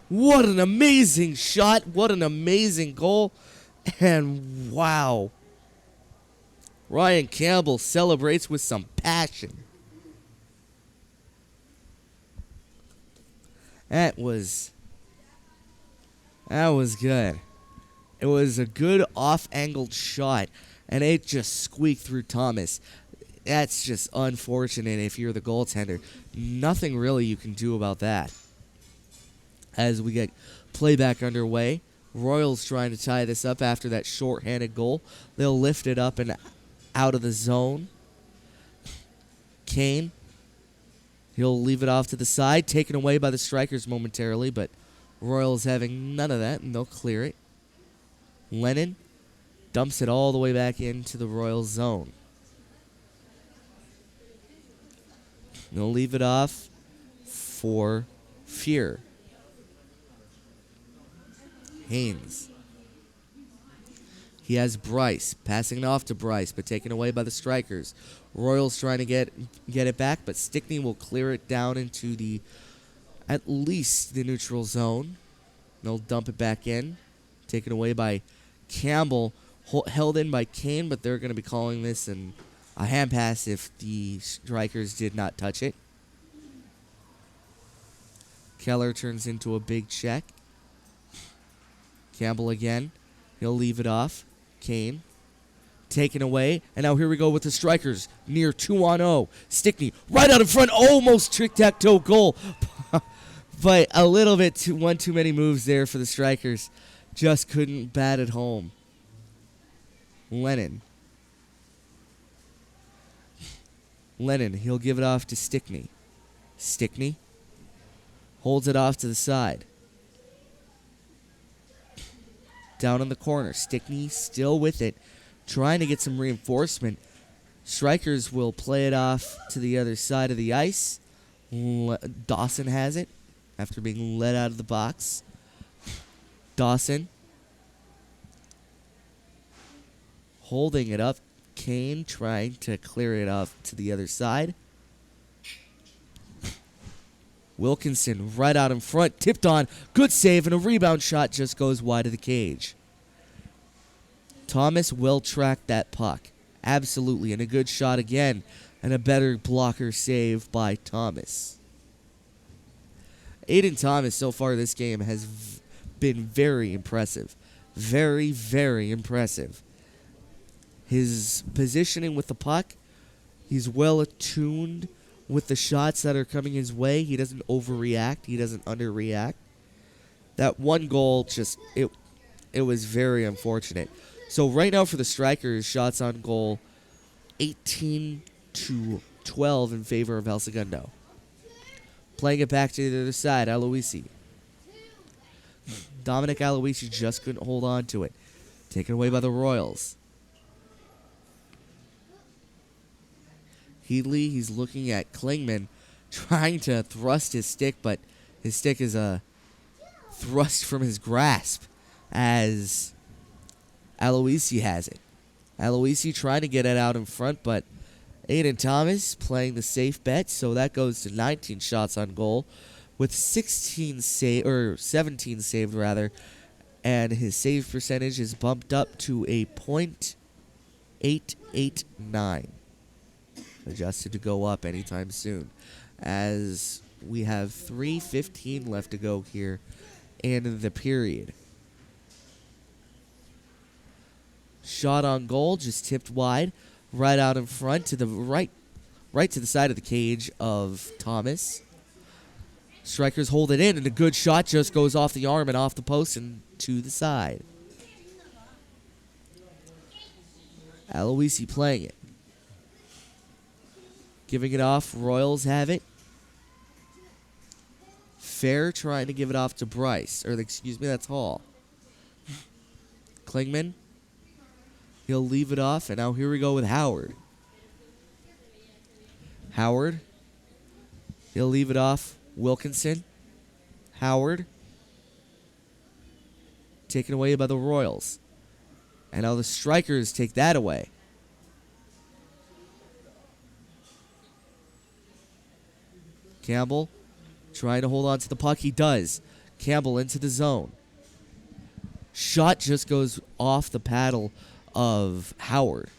What an amazing shot. What an amazing goal. And wow. Ryan Campbell celebrates with some passion. That was good. It was a good off-angled shot, and it just squeaked through Thomas. That's just unfortunate if you're the goaltender. Nothing really you can do about that. As we get playback underway, Royals trying to tie this up after that shorthanded goal. They'll lift it up and out of the zone. Kane, he'll leave it off to the side, taken away by the Strikers momentarily, but Royals having none of that, and they'll clear it. Lennon dumps it all the way back into the Royals zone. They'll leave it off for Fear. Haynes. He has Bryce, passing it off to Bryce, but taken away by the Strikers. Royals trying to get it back, but Stickney will clear it down into at least the neutral zone. They'll dump it back in, taken away by Campbell, held in by Kane, but they're going to be calling this a hand pass if the Strikers did not touch it. Keller turns into a big check. Campbell again. He'll leave it off. Kane. Taken away. And now here we go with the Strikers. Near 2-on-0. Stickney right out in front. Almost tic-tac-toe goal. But a little bit one too many moves there for the Strikers. Just couldn't bat it home. Lennon. He'll give it off to Stickney. Stickney holds it off to the side. Down in the corner. Stickney still with it, trying to get some reinforcement. Strikers will play it off to the other side of the ice. Dawson has it after being let out of the box. Dawson holding it up. Kane trying to clear it off to the other side. Wilkinson right out in front, tipped on, good save, and a rebound shot just goes wide of the cage. Thomas will track that puck, absolutely, and a good shot again, and a better blocker save by Thomas. Aiden Thomas so far this game has been very impressive. Very, very impressive. His positioning with the puck, he's well attuned with the shots that are coming his way. He doesn't overreact. He doesn't underreact. That one goal, it was very unfortunate. So right now for the Strikers, shots on goal, 18-12 in favor of El Segundo. Playing it back to the other side, Aloisi. Dominic Aloisi just couldn't hold on to it. Taken away by the Royals. Heatley, he's looking at Klingman, trying to thrust his stick, but his stick is thrust from his grasp as Aloisi has it. Aloisi trying to get it out in front, but Aiden Thomas playing the safe bet, so that goes to 19 shots on goal with 17 saved rather, and his save percentage is bumped up to a .889. Adjusted to go up anytime soon, as we have 3:15 left to go here in the period. Shot on goal, just tipped wide, right out in front to the right to the side of the cage of Thomas. Strikers hold it in, and a good shot just goes off the arm and off the post and to the side. Aloisi playing it. Giving it off. Royals have it. Fair trying to give it off to Bryce. Or, excuse me, that's Hall. Klingman. He'll leave it off, and now here we go with Howard. Howard. He'll leave it off. Wilkinson. Howard. Taken away by the Royals. And now the Strikers take that away. Campbell trying to hold on to the puck. He does. Campbell into the zone. Shot just goes off the paddle of Howard.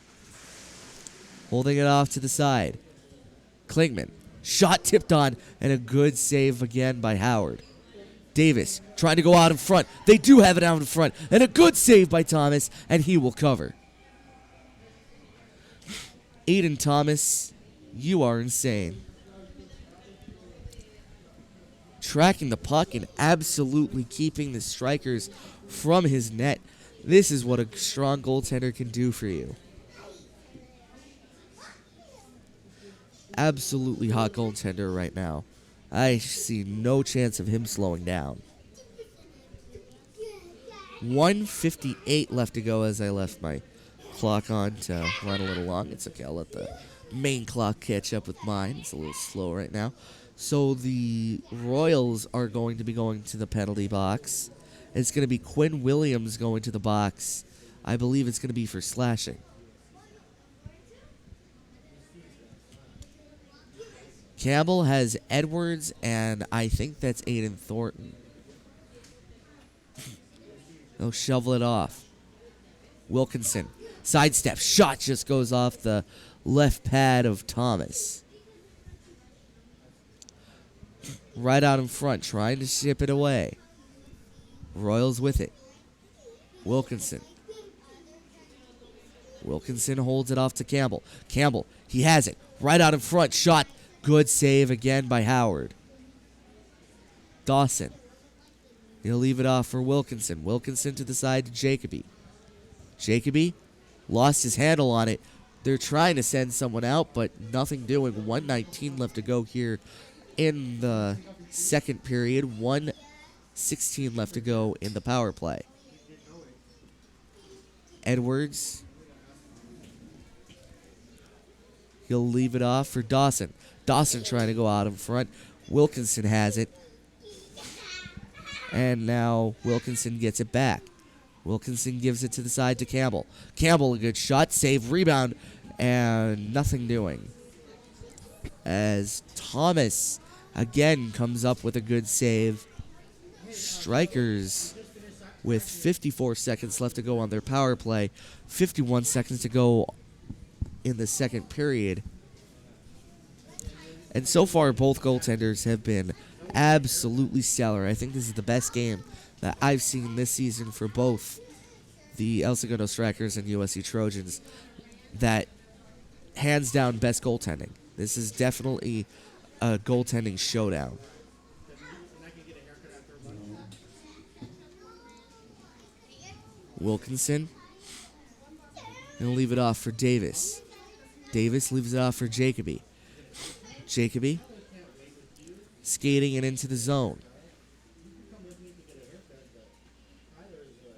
Holding it off to the side. Klingman. Shot tipped on, and a good save again by Howard. Davis trying to go out in front. They do have it out in front. And a good save by Thomas, and he will cover. Aiden Thomas, you are insane. Tracking the puck and absolutely keeping the Strikers from his net. This is what a strong goaltender can do for you. Absolutely hot goaltender right now. I see no chance of him slowing down. 1:58 left to go as I left my clock on to run a little long. It's okay, I'll let the main clock catch up with mine. It's a little slow right now. So the Royals are going to be going to the penalty box. It's going to be Quinn Williams going to the box. I believe it's going to be for slashing. Campbell has Edwards, and I think that's Aiden Thornton. They'll shovel it off. Wilkinson. Sidestep. Shot just goes off the left pad of Thomas. Right out in front, trying to ship it away. Royals with it. Wilkinson. Wilkinson holds it off to Campbell. Campbell, he has it. Right out in front, shot. Good save again by Howard. Dawson. He'll leave it off for Wilkinson. Wilkinson to the side to Jacoby. Jacoby lost his handle on it. They're trying to send someone out, but nothing doing. 1:19 left to go here in the second period. 1:16 left to go in the power play. Edwards. He'll leave it off for Dawson. Dawson trying to go out in front. Wilkinson has it. And now Wilkinson gets it back. Wilkinson gives it to the side to Campbell. Campbell, a good shot, save, rebound, and nothing doing. As Thomas again comes up with a good save. Strikers with 54 seconds left to go on their power play. 51 seconds to go in the second period. And so far, both goaltenders have been absolutely stellar. I think this is the best game that I've seen this season for both the El Segundo Strikers and USC Trojans. That hands down best goaltending. This is definitely a goaltending showdown. Wilkinson. He'll leave it off for Davis. Davis leaves it off for Jacoby. Jacoby skating it into the zone.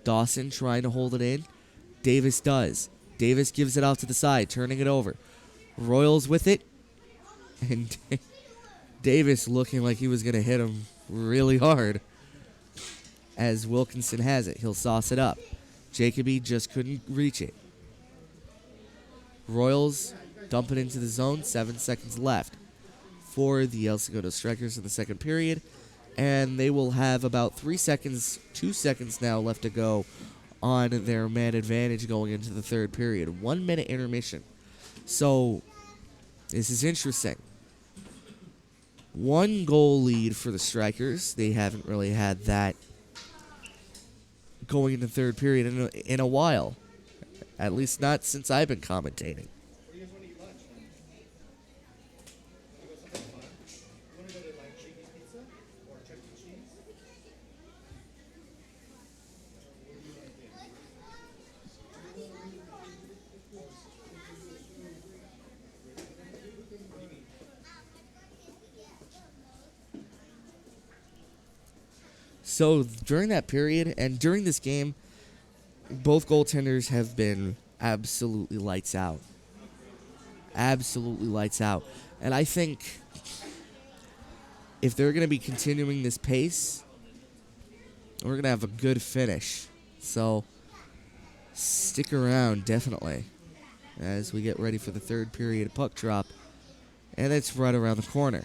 Dawson trying to hold it in. Davis does. Davis gives it out to the side, turning it over. Royals with it. And Davis looking like he was going to hit him really hard. As Wilkinson has it. He'll sauce it up. Jacoby just couldn't reach it. Royals dump it into the zone. 7 seconds left for the El Segundo Strikers in the second period. And they will have about 2 seconds now left to go on their man advantage going into the third period. 1 minute intermission. So, this is interesting. 1 goal lead for the Strikers. They haven't really had that going into the third period in a while. At least not since I've been commentating. So during that period and during this game, both goaltenders have been absolutely lights out. Absolutely lights out. And I think if they're going to be continuing this pace, we're going to have a good finish. So stick around, definitely, as we get ready for the third period puck drop. And it's right around the corner.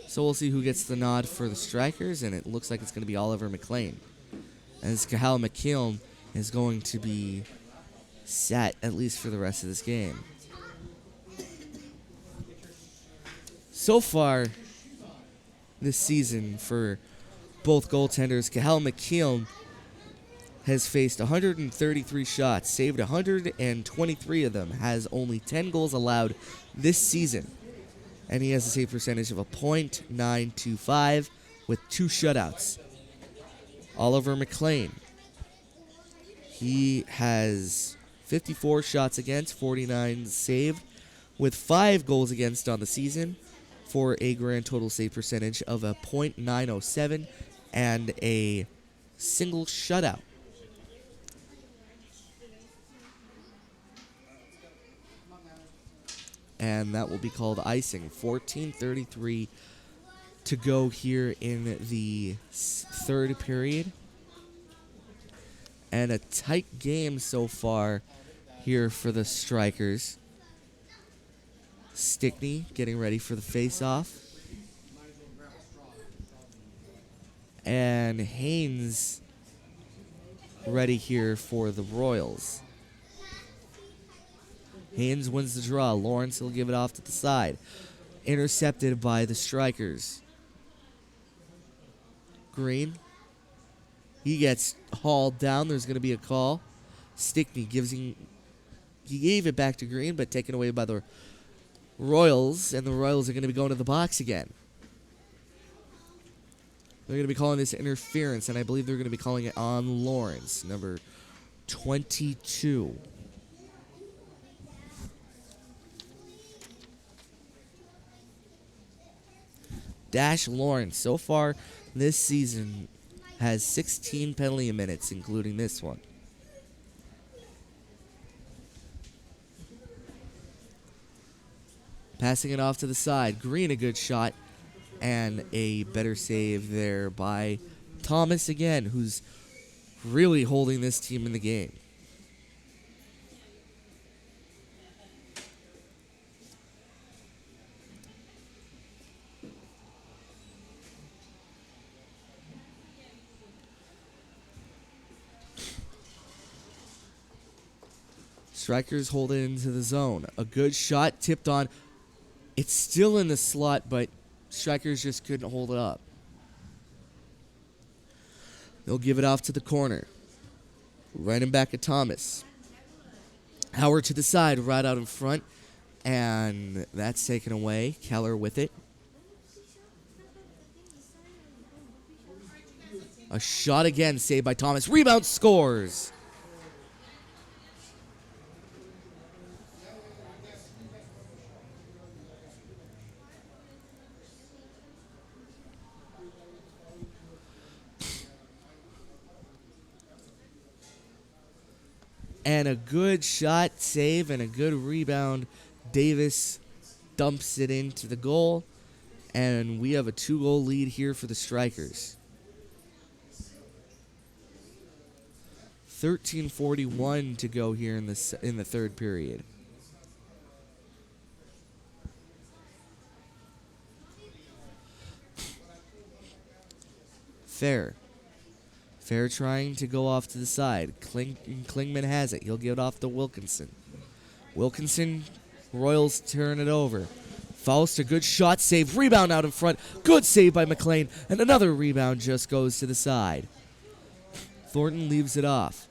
So we'll see who gets the nod for the strikers, and it looks like it's going to be Oliver McLean. As Cathal McKeown is going to be set, at least for the rest of this game. So far this season for both goaltenders, Cathal McKeown has faced 133 shots, saved 123 of them, has only 10 goals allowed this season. And he has a save percentage of a .925 with 2 shutouts. Oliver McLean, he has 54 shots against, 49 saved, with 5 goals against on the season for a grand total save percentage of a .907 and a single shutout. And that will be called icing. 14:33 to go here in the third period. And a tight game so far here for the Strikers. Stickney getting ready for the face-off. And Haynes ready here for the Royals. Haynes wins the draw. Lawrence will give it off to the side. Intercepted by the Strikers. Green. He gets hauled down. There's going to be a call. Stickney he gave it back to Green, but taken away by the Royals, and the Royals are going to be going to the box again. They're going to be calling this interference, and I believe they're going to be calling it on Lawrence, number 22. Dash Lawrence, so far this season, has 16 penalty minutes, including this one. Passing it off to the side. Green, a good shot, and a better save there by Thomas again, who's really holding this team in the game. Strikers hold it into the zone. A good shot tipped on. It's still in the slot, but Strikers just couldn't hold it up. They'll give it off to the corner. Right him back at Thomas. Howard to the side, right out in front. And that's taken away. Keller with it. A shot again, saved by Thomas. Rebound, scores. And a good shot, save, and a good rebound. Davis dumps it into the goal. And we have a 2-goal lead here for the Strikers. 13:41 to go here in the third period. Fair trying to go off to the side. Klingman has it. He'll give it off to Wilkinson. Wilkinson, Royals turn it over. Faust, a good shot, save, rebound out in front. Good save by McLean, and another rebound just goes to the side. Thornton leaves it off.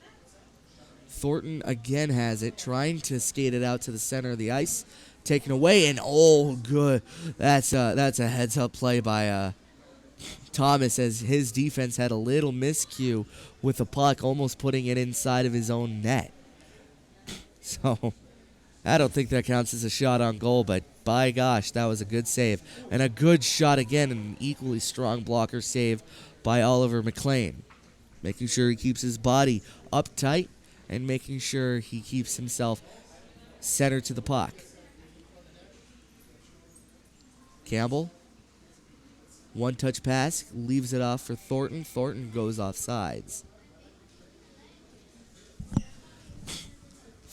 Thornton again has it, trying to skate it out to the center of the ice. Taken away, and oh, good. That's a heads-up play by Thomas, as his defense had a little miscue with the puck, almost putting it inside of his own net. So I don't think that counts as a shot on goal, but by gosh, that was a good save. And a good shot again, and an equally strong blocker save by Oliver McLean. Making sure he keeps his body uptight and making sure he keeps himself centered to the puck. Campbell, one-touch pass, leaves it off for Thornton. Thornton goes off sides.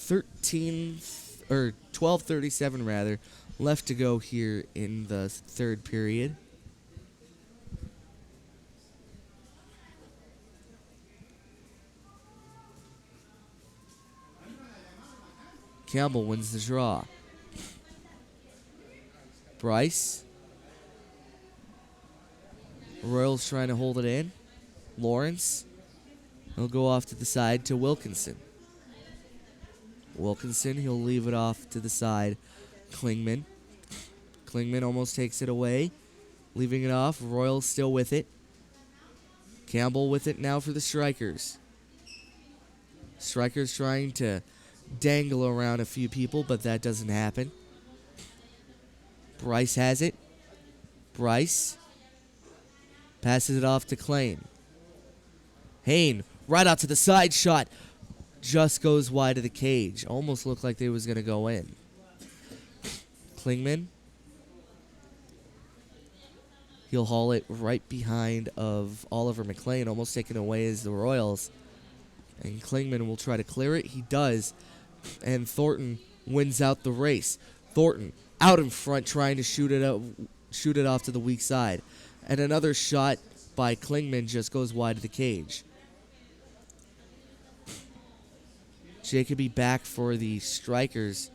12:37 rather, left to go here in the third period. Campbell wins the draw. Bryce. Royals trying to hold it in. Lawrence. He'll go off to the side to Wilkinson. Wilkinson, he'll leave it off to the side. Klingman. Klingman almost takes it away. Leaving it off. Royals still with it. Campbell with it now for the Strikers. Strikers trying to dangle around a few people, but that doesn't happen. Bryce has it. Bryce passes it off to Klain. Hayne, right out to the side shot. Just goes wide of the cage. Almost looked like they was going to go in. Klingman. He'll haul it right behind of Oliver McLean, almost taken away as the Royals. And Klingman will try to clear it. He does. And Thornton wins out the race. Thornton out in front trying to shoot it off to the weak side. And another shot by Klingman just goes wide of the cage. Jacoby back for the Strikers.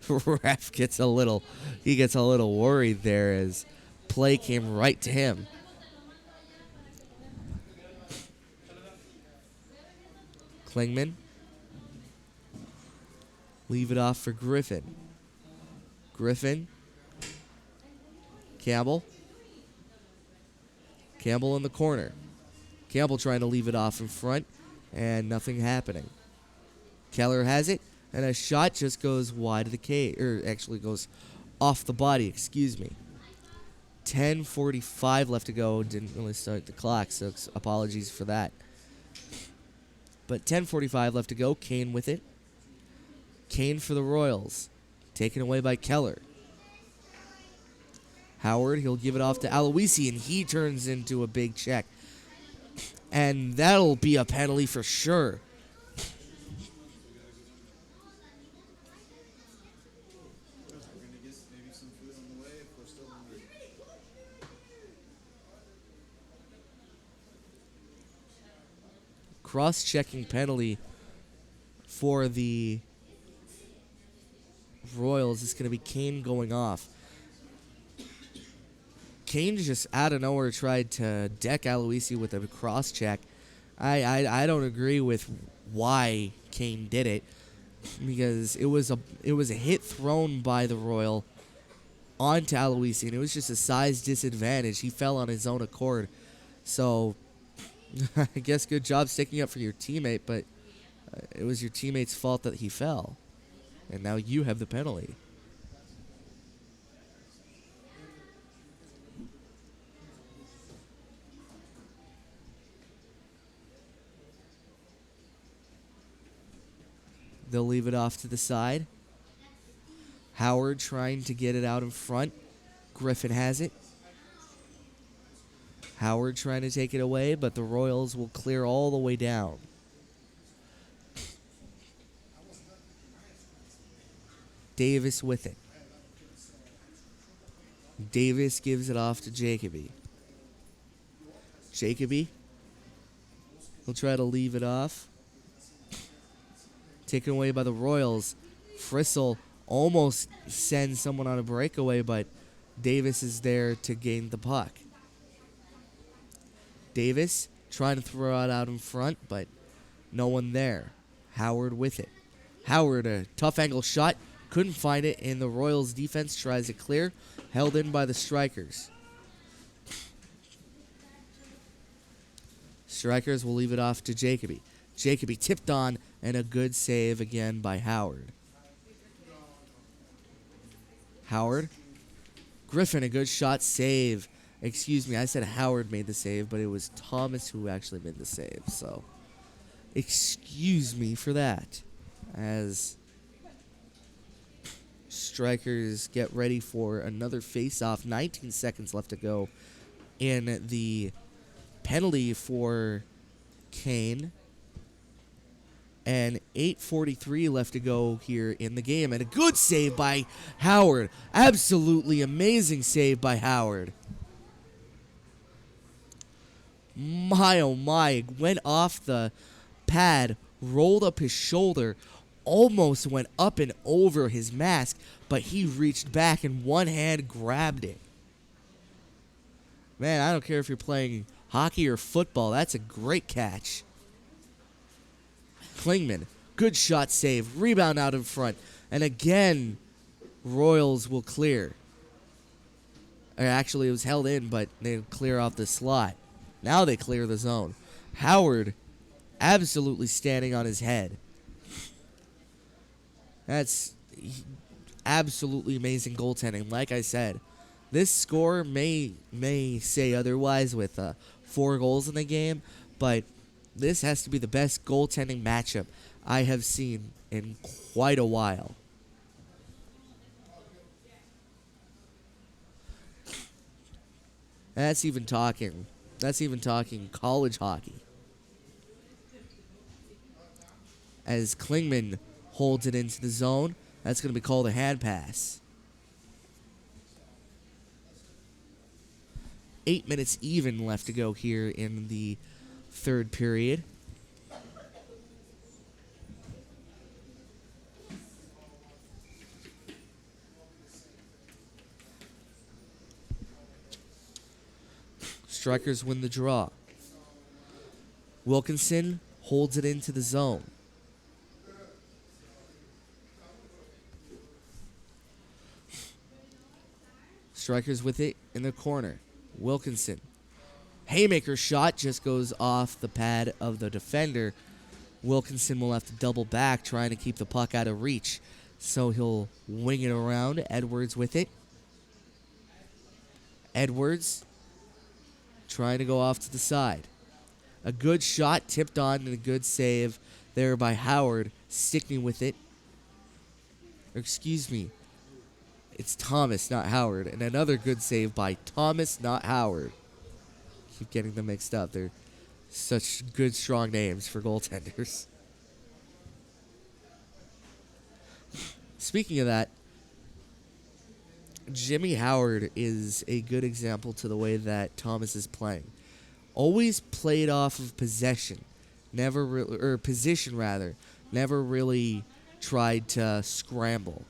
Ref gets a little worried there as play came right to him. Klingman. Leave it off for Griffin. Griffin. Campbell. Campbell in the corner. Campbell trying to leave it off in front, and nothing happening. Keller has it, and a shot just goes wide of the cage, or actually goes off the body, excuse me. 10:45 left to go. Didn't really start the clock, so apologies for that. But 10:45 left to go. Kane with it. Kane for the Royals. Taken away by Keller. Howard, he'll give it off to Aloisi, and he turns into a big check. And that'll be a penalty for sure. Cross-checking penalty for the Royals is going to be Kane going off. Kane just out of nowhere tried to deck Aloisi with a cross-check. I don't agree with why Kane did it, because it was a hit thrown by the Royal onto Aloisi, and it was just a size disadvantage. He fell on his own accord. So I guess good job sticking up for your teammate, but it was your teammate's fault that he fell. And now you have the penalty. They'll leave it off to the side. Howard trying to get it out in front. Griffin has it. Howard trying to take it away, but the Royals will clear all the way down. Davis with it. Davis gives it off to Jacoby. Jacoby. He'll try to leave it off. Taken away by the Royals. Frissell almost sends someone on a breakaway, but Davis is there to gain the puck. Davis trying to throw it out in front, but no one there. Howard with it. Howard, a tough angle shot. Couldn't find it, and the Royals defense tries to clear. Held in by the Strikers. Strikers will leave it off to Jacoby. Jacoby tipped on, and a good save again by Howard. Howard. Griffin, a good shot, save. Excuse me, I said Howard made the save, but it was Thomas who actually made the save. So, excuse me for that. As Strikers get ready for another face-off. 19 seconds left to go in the penalty for Kane. And 8:43 left to go here in the game. And a good save by Howard. Absolutely amazing save by Howard. My, oh my. Went off the pad, rolled up his shoulder, almost went up and over his mask, but he reached back and one hand grabbed it. Man, I don't care if you're playing hockey or football. That's a great catch. Klingman, good shot save, rebound out in front, and again, Royals will clear. Or actually, it was held in, but they clear off the slot. Now they clear the zone. Howard, absolutely standing on his head. That's absolutely amazing goaltending. Like I said, this score may say otherwise with 4 goals in the game, but this has to be the best goaltending matchup I have seen in quite a while. That's even talking college hockey. As Klingman holds it into the zone, that's going to be called a hand pass. 8 minutes even left to go here in the third period. Strikers win the draw. Wilkinson holds it into the zone. Strikers with it in the corner. Wilkinson. Haymaker shot just goes off the pad of the defender. Wilkinson will have to double back, trying to keep the puck out of reach. So he'll wing it around. Edwards with it. Edwards trying to go off to the side. A good shot tipped on and a good save there by Howard. Stickney with it. Or excuse me. It's Thomas, not Howard. And another good save by Thomas, not Howard. Keep getting them mixed up. They're such good, strong names for goaltenders. Speaking of that, Jimmy Howard is a good example to the way that Thomas is playing. Always played off of possession, position rather. Never really tried to scramble.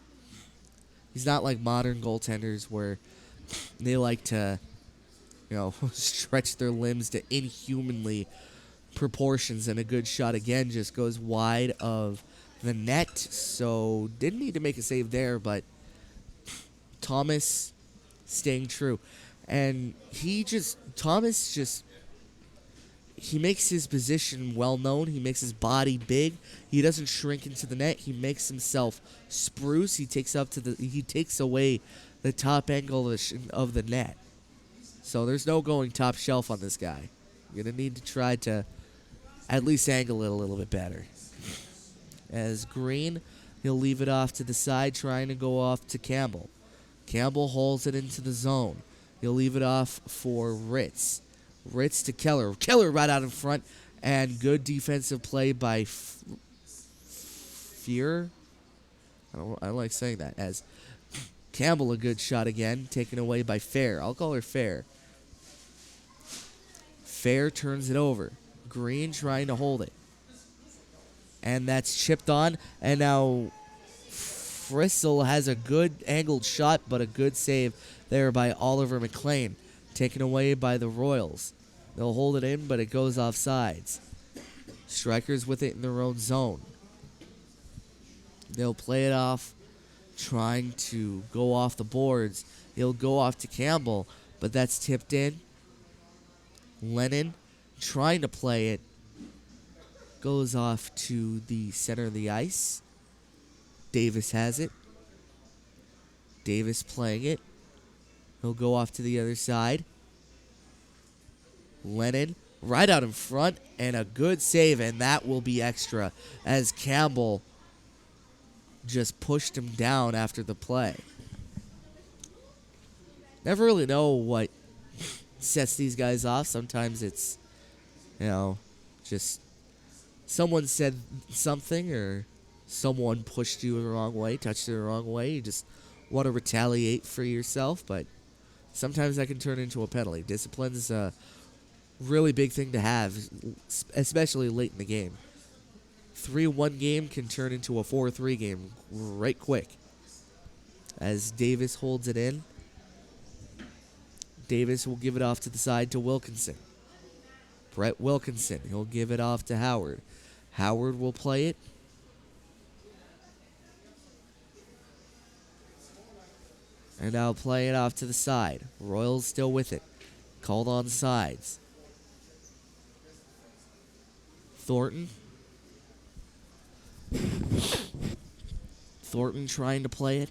He's not like modern goaltenders where they like to, stretch their limbs to inhumanly proportions, and a good shot again just goes wide of the net. So didn't need to make a save there, but Thomas staying true. And he makes his position well known. He makes his body big. He doesn't shrink into the net. He makes himself spruce. He takes away the top angle of the net. So there's no going top shelf on this guy. You're going to need to try to at least angle it a little bit better. As Green, he'll leave it off to the side, trying to go off to Campbell. Campbell hauls it into the zone. He'll leave it off for Ritz. Ritz to Keller. Keller right out in front. And good defensive play by Fear. I don't like saying that. As Campbell, a good shot again, taken away by Fair. I'll call her Fair. Fair turns it over. Green trying to hold it. And that's chipped on. And now Frissell has a good angled shot, but a good save there by Oliver McLean. Taken away by the Royals. They'll hold it in, but it goes off sides. Strikers with it in their own zone. They'll play it off, trying to go off the boards. He'll go off to Campbell, but that's tipped in. Lennon trying to play it. Goes off to the center of the ice. Davis has it. Davis playing it. He'll go off to the other side. Lennon right out in front, and a good save, and that will be extra as Campbell just pushed him down after the play. Never really know what sets these guys off. Sometimes it's, just someone said something or someone pushed you the wrong way, touched you the wrong way. You just want to retaliate for yourself, but sometimes that can turn into a penalty. Discipline's a really big thing to have, especially late in the game. 3-1 game can turn into a 4-3 game right quick. As Davis holds it in, Davis will give it off to the side to Wilkinson. Brett Wilkinson, he'll give it off to Howard. Howard will play it. And now play it off to the side. Royals still with it. Called on sides. Thornton. Thornton trying to play it.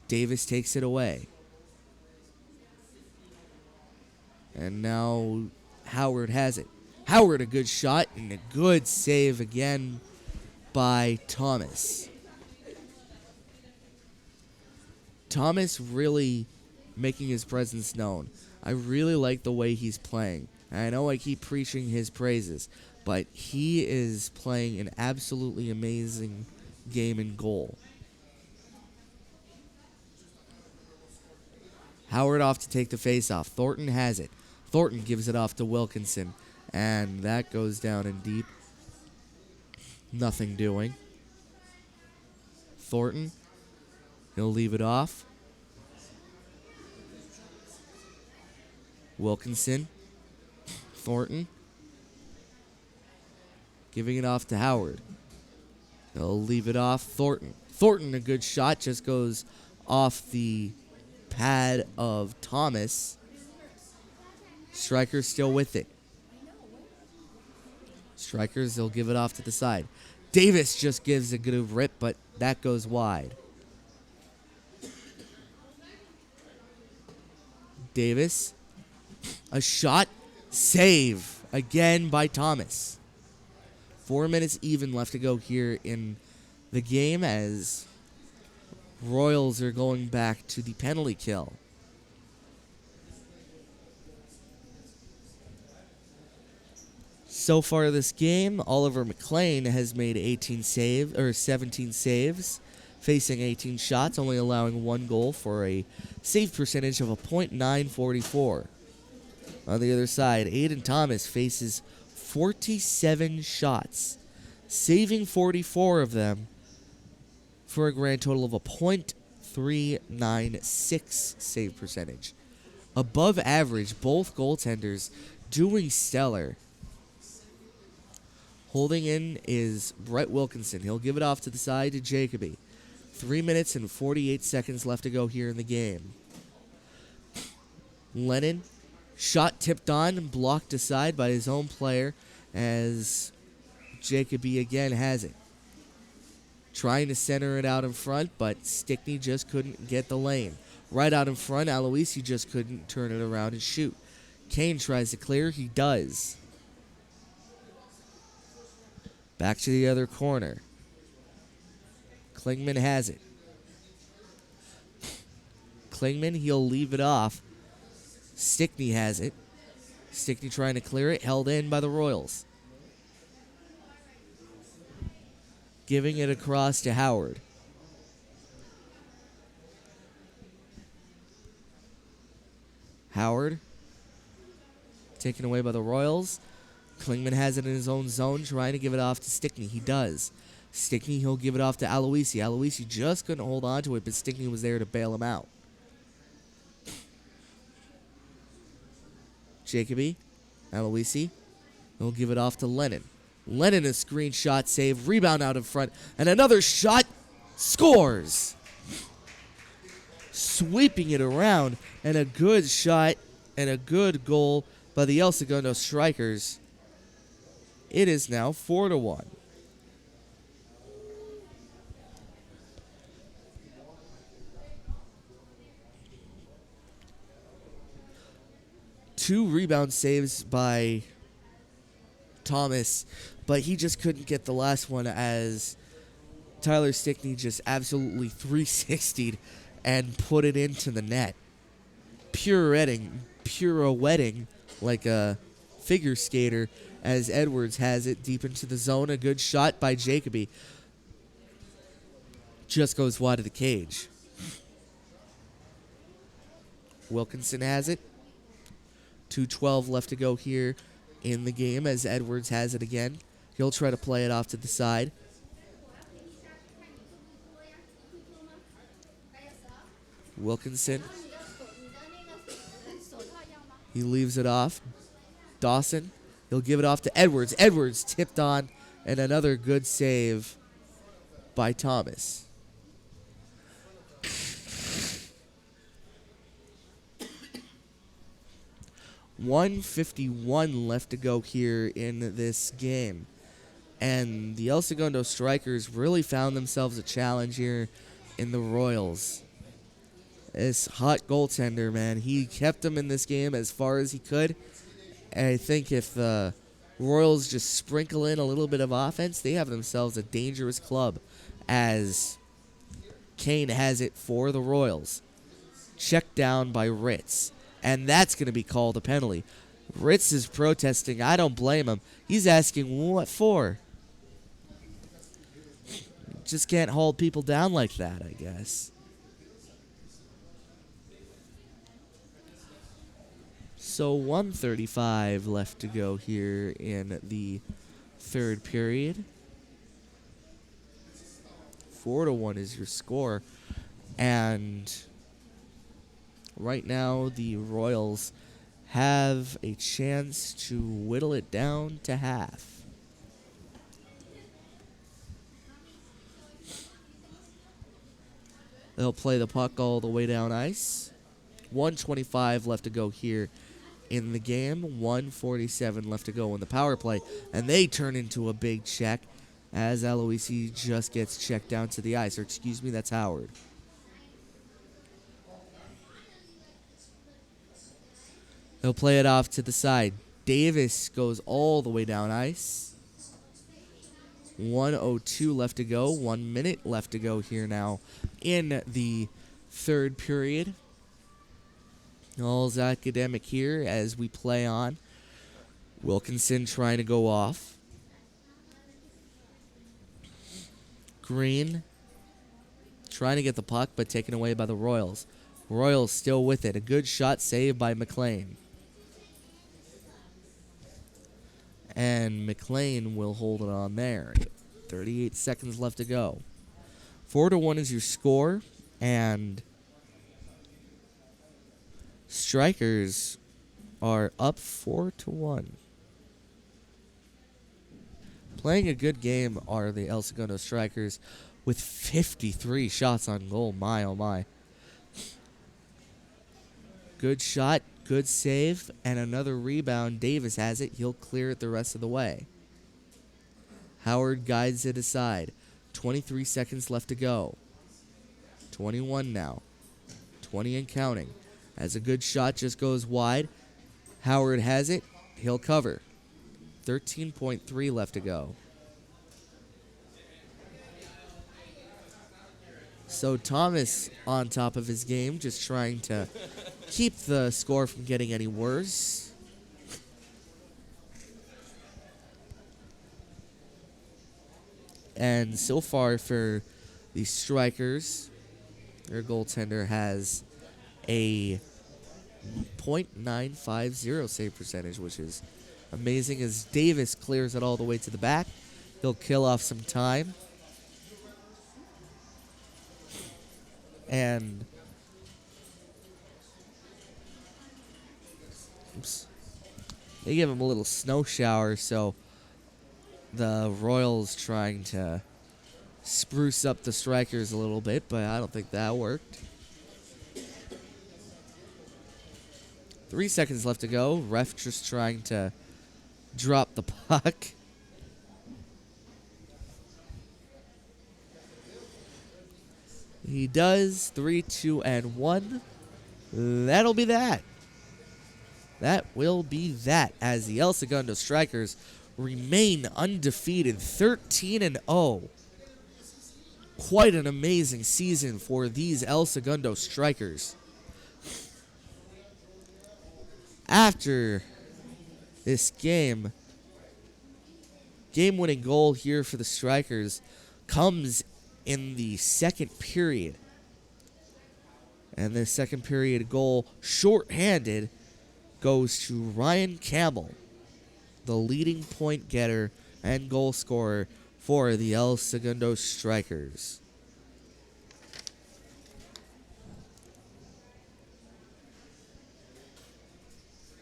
Davis takes it away. And now Howard has it. Howard, a good shot and a good save again by Thomas. Thomas really making his presence known. I really like the way he's playing. I know I keep preaching his praises, but he is playing an absolutely amazing game in goal. Howard off to take the face-off. Thornton has it. Thornton gives it off to Wilkinson, and that goes down in deep. Nothing doing. Thornton, he'll leave it off. Wilkinson, Thornton, giving it off to Howard. He'll leave it off. Thornton. Thornton, a good shot, just goes off the pad of Thomas. Striker's still with it. Strikers, they'll give it off to the side. Davis just gives a good rip, but that goes wide. Davis, a shot, save again by Thomas. 4 minutes even left to go here in the game as Royals are going back to the penalty kill. So far this game, Oliver McLean has made 17 saves, facing 18 shots, only allowing 1 goal for a save percentage of a .944. On the other side, Aiden Thomas faces 47 shots, saving 44 of them for a grand total of a .396 save percentage. Above average, both goaltenders doing stellar. Holding in is Brett Wilkinson. He'll give it off to the side to Jacoby. 3 minutes and 48 seconds left to go here in the game. Lennon, shot tipped on and blocked aside by his own player as Jacoby again has it. Trying to center it out in front, but Stickney just couldn't get the lane. Right out in front, Aloisi just couldn't turn it around and shoot. Kane tries to clear. He does. Back to the other corner. Klingman has it. Klingman, he'll leave it off. Stickney has it. Stickney trying to clear it. Held in by the Royals. Giving it across to Howard. Howard. Taken away by the Royals. Klingman has it in his own zone, trying to give it off to Stickney. He does. Stickney, he'll give it off to Aloisi. Aloisi just couldn't hold on to it, but Stickney was there to bail him out. Jacoby, Aloisi, he'll give it off to Lennon. Lennon, a screen shot save, rebound out in front, and another shot, scores! Sweeping it around, and a good shot, and a good goal by the El Segundo Strikers. It is now 4-1. 2 rebound saves by Thomas, but he just couldn't get the last one as Tyler Stickney just absolutely 360'd and put it into the net. Pirouetting like a figure skater as Edwards has it deep into the zone. A good shot by Jacoby. Just goes wide of the cage. Wilkinson has it. 2:12 left to go here in the game as Edwards has it again. He'll try to play it off to the side. Wilkinson. He leaves it off. Dawson. He'll give it off to Edwards. Edwards tipped on, and another good save by Thomas. .151 left to go here in this game. And the El Segundo Strikers really found themselves a challenge here in the Royals. This hot goaltender, man, he kept them in this game as far as he could. And I think if the Royals just sprinkle in a little bit of offense, they have themselves a dangerous club, as Kane has it for the Royals. Checked down by Ritz. And that's going to be called a penalty. Ritz is protesting. I don't blame him. He's asking, what for? Just can't hold people down like that, I guess. So 1:35 left to go here in the third period. 4-1 is your score. And right now, the Royals have a chance to whittle it down to half. They'll play the puck all the way down ice. 1:25 left to go here in the game. 1:47 left to go in the power play. And they turn into a big check as Aloisi just gets checked down to the ice. Or excuse me, that's Howard. They'll play it off to the side. Davis goes all the way down ice. 1:02 left to go. 1 minute left to go here now in the third period. All's academic here as we play on. Wilkinson trying to go off. Green trying to get the puck, but taken away by the Royals. Royals still with it. A good shot saved by McLean. And McLean will hold it on there. 38 seconds left to go. 4-1 is your score, and Strikers are up 4-1. Playing a good game are the El Segundo Strikers with 53 shots on goal. My, oh my. Good shot, good save, and another rebound. Davis has it. He'll clear it the rest of the way. Howard guides it aside. 23 seconds left to go. 21 now. 20 and counting. As a good shot just goes wide. Howard has it. He'll cover. 13.3 left to go. So Thomas on top of his game, just trying to keep the score from getting any worse. And so far for the Strikers, their goaltender has a .950 save percentage, which is amazing as Davis clears it all the way to the back. He'll kill off some time. And they give him a little snow shower, so the Royals trying to spruce up the Strikers a little bit, but I don't think that worked. 3 seconds left to go. Ref just trying to drop the puck. He does. 3, 2, and 1. That'll be that. that will be that, as the El Segundo Strikers remain undefeated, 13-0. Quite an amazing season for these El Segundo Strikers. After this game-winning goal here for the Strikers comes in the second period. And the second period goal, shorthanded, goes to Ryan Campbell, the leading point getter and goal scorer for the El Segundo Strikers.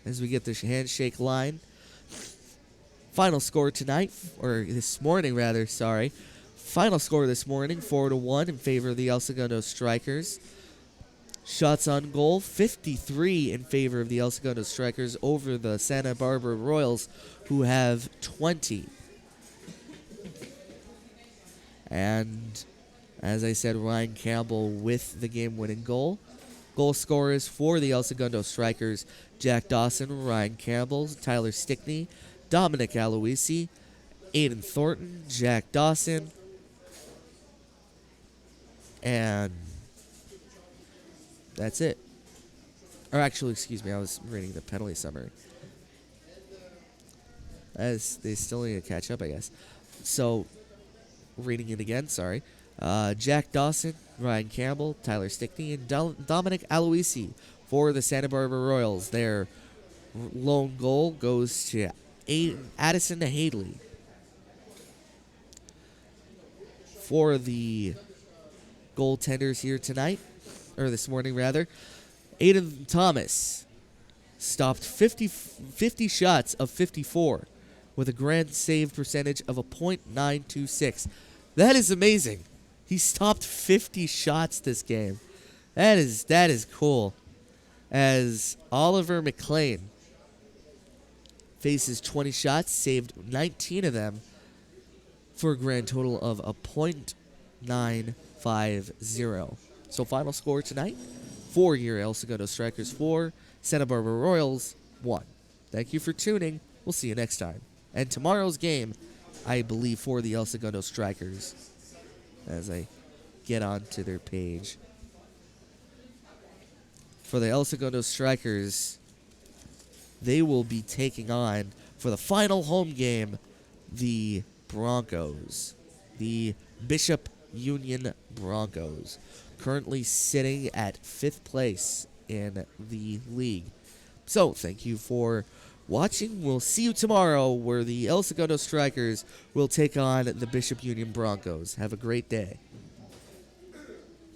As we get the handshake line, final score tonight, or this morning rather, sorry. Final score this morning, 4-1 in favor of the El Segundo Strikers. Shots on goal, 53 in favor of the El Segundo Strikers over the Santa Barbara Royals, who have 20. And as I said, Ryan Campbell with the game-winning goal. Goal scorers for the El Segundo Strikers, Jack Dawson, Ryan Campbell, Tyler Stickney, Dominic Aloisi, Aiden Thornton, Jack Dawson, and that's it. Or actually, excuse me, I was reading the penalty summary. As they still need to catch up, I guess. So, reading it again, sorry. Jack Dawson, Ryan Campbell, Tyler Stickney, and Dominic Aloisi for the Santa Barbara Royals. Their lone goal goes to Addison Hadley. For the goaltenders here tonight, or this morning rather, Aiden Thomas stopped 50 shots of 54 with a grand save percentage of a .926. That is amazing. He stopped 50 shots this game. That is cool. As Oliver McLean faces 20 shots, saved 19 of them for a grand total of a .950. So final score tonight, for your El Segundo Strikers 4, Santa Barbara Royals 1. Thank you for tuning. We'll see you next time. And tomorrow's game, I believe, for the El Segundo Strikers, as I get onto their page. For the El Segundo Strikers, they will be taking on, for the final home game, the Broncos. The Bishop Union Broncos, currently sitting at 5th place in the league. So, thank you for watching. We'll see you tomorrow, where the El Segundo Strikers will take on the Bishop Union Broncos. Have a great day.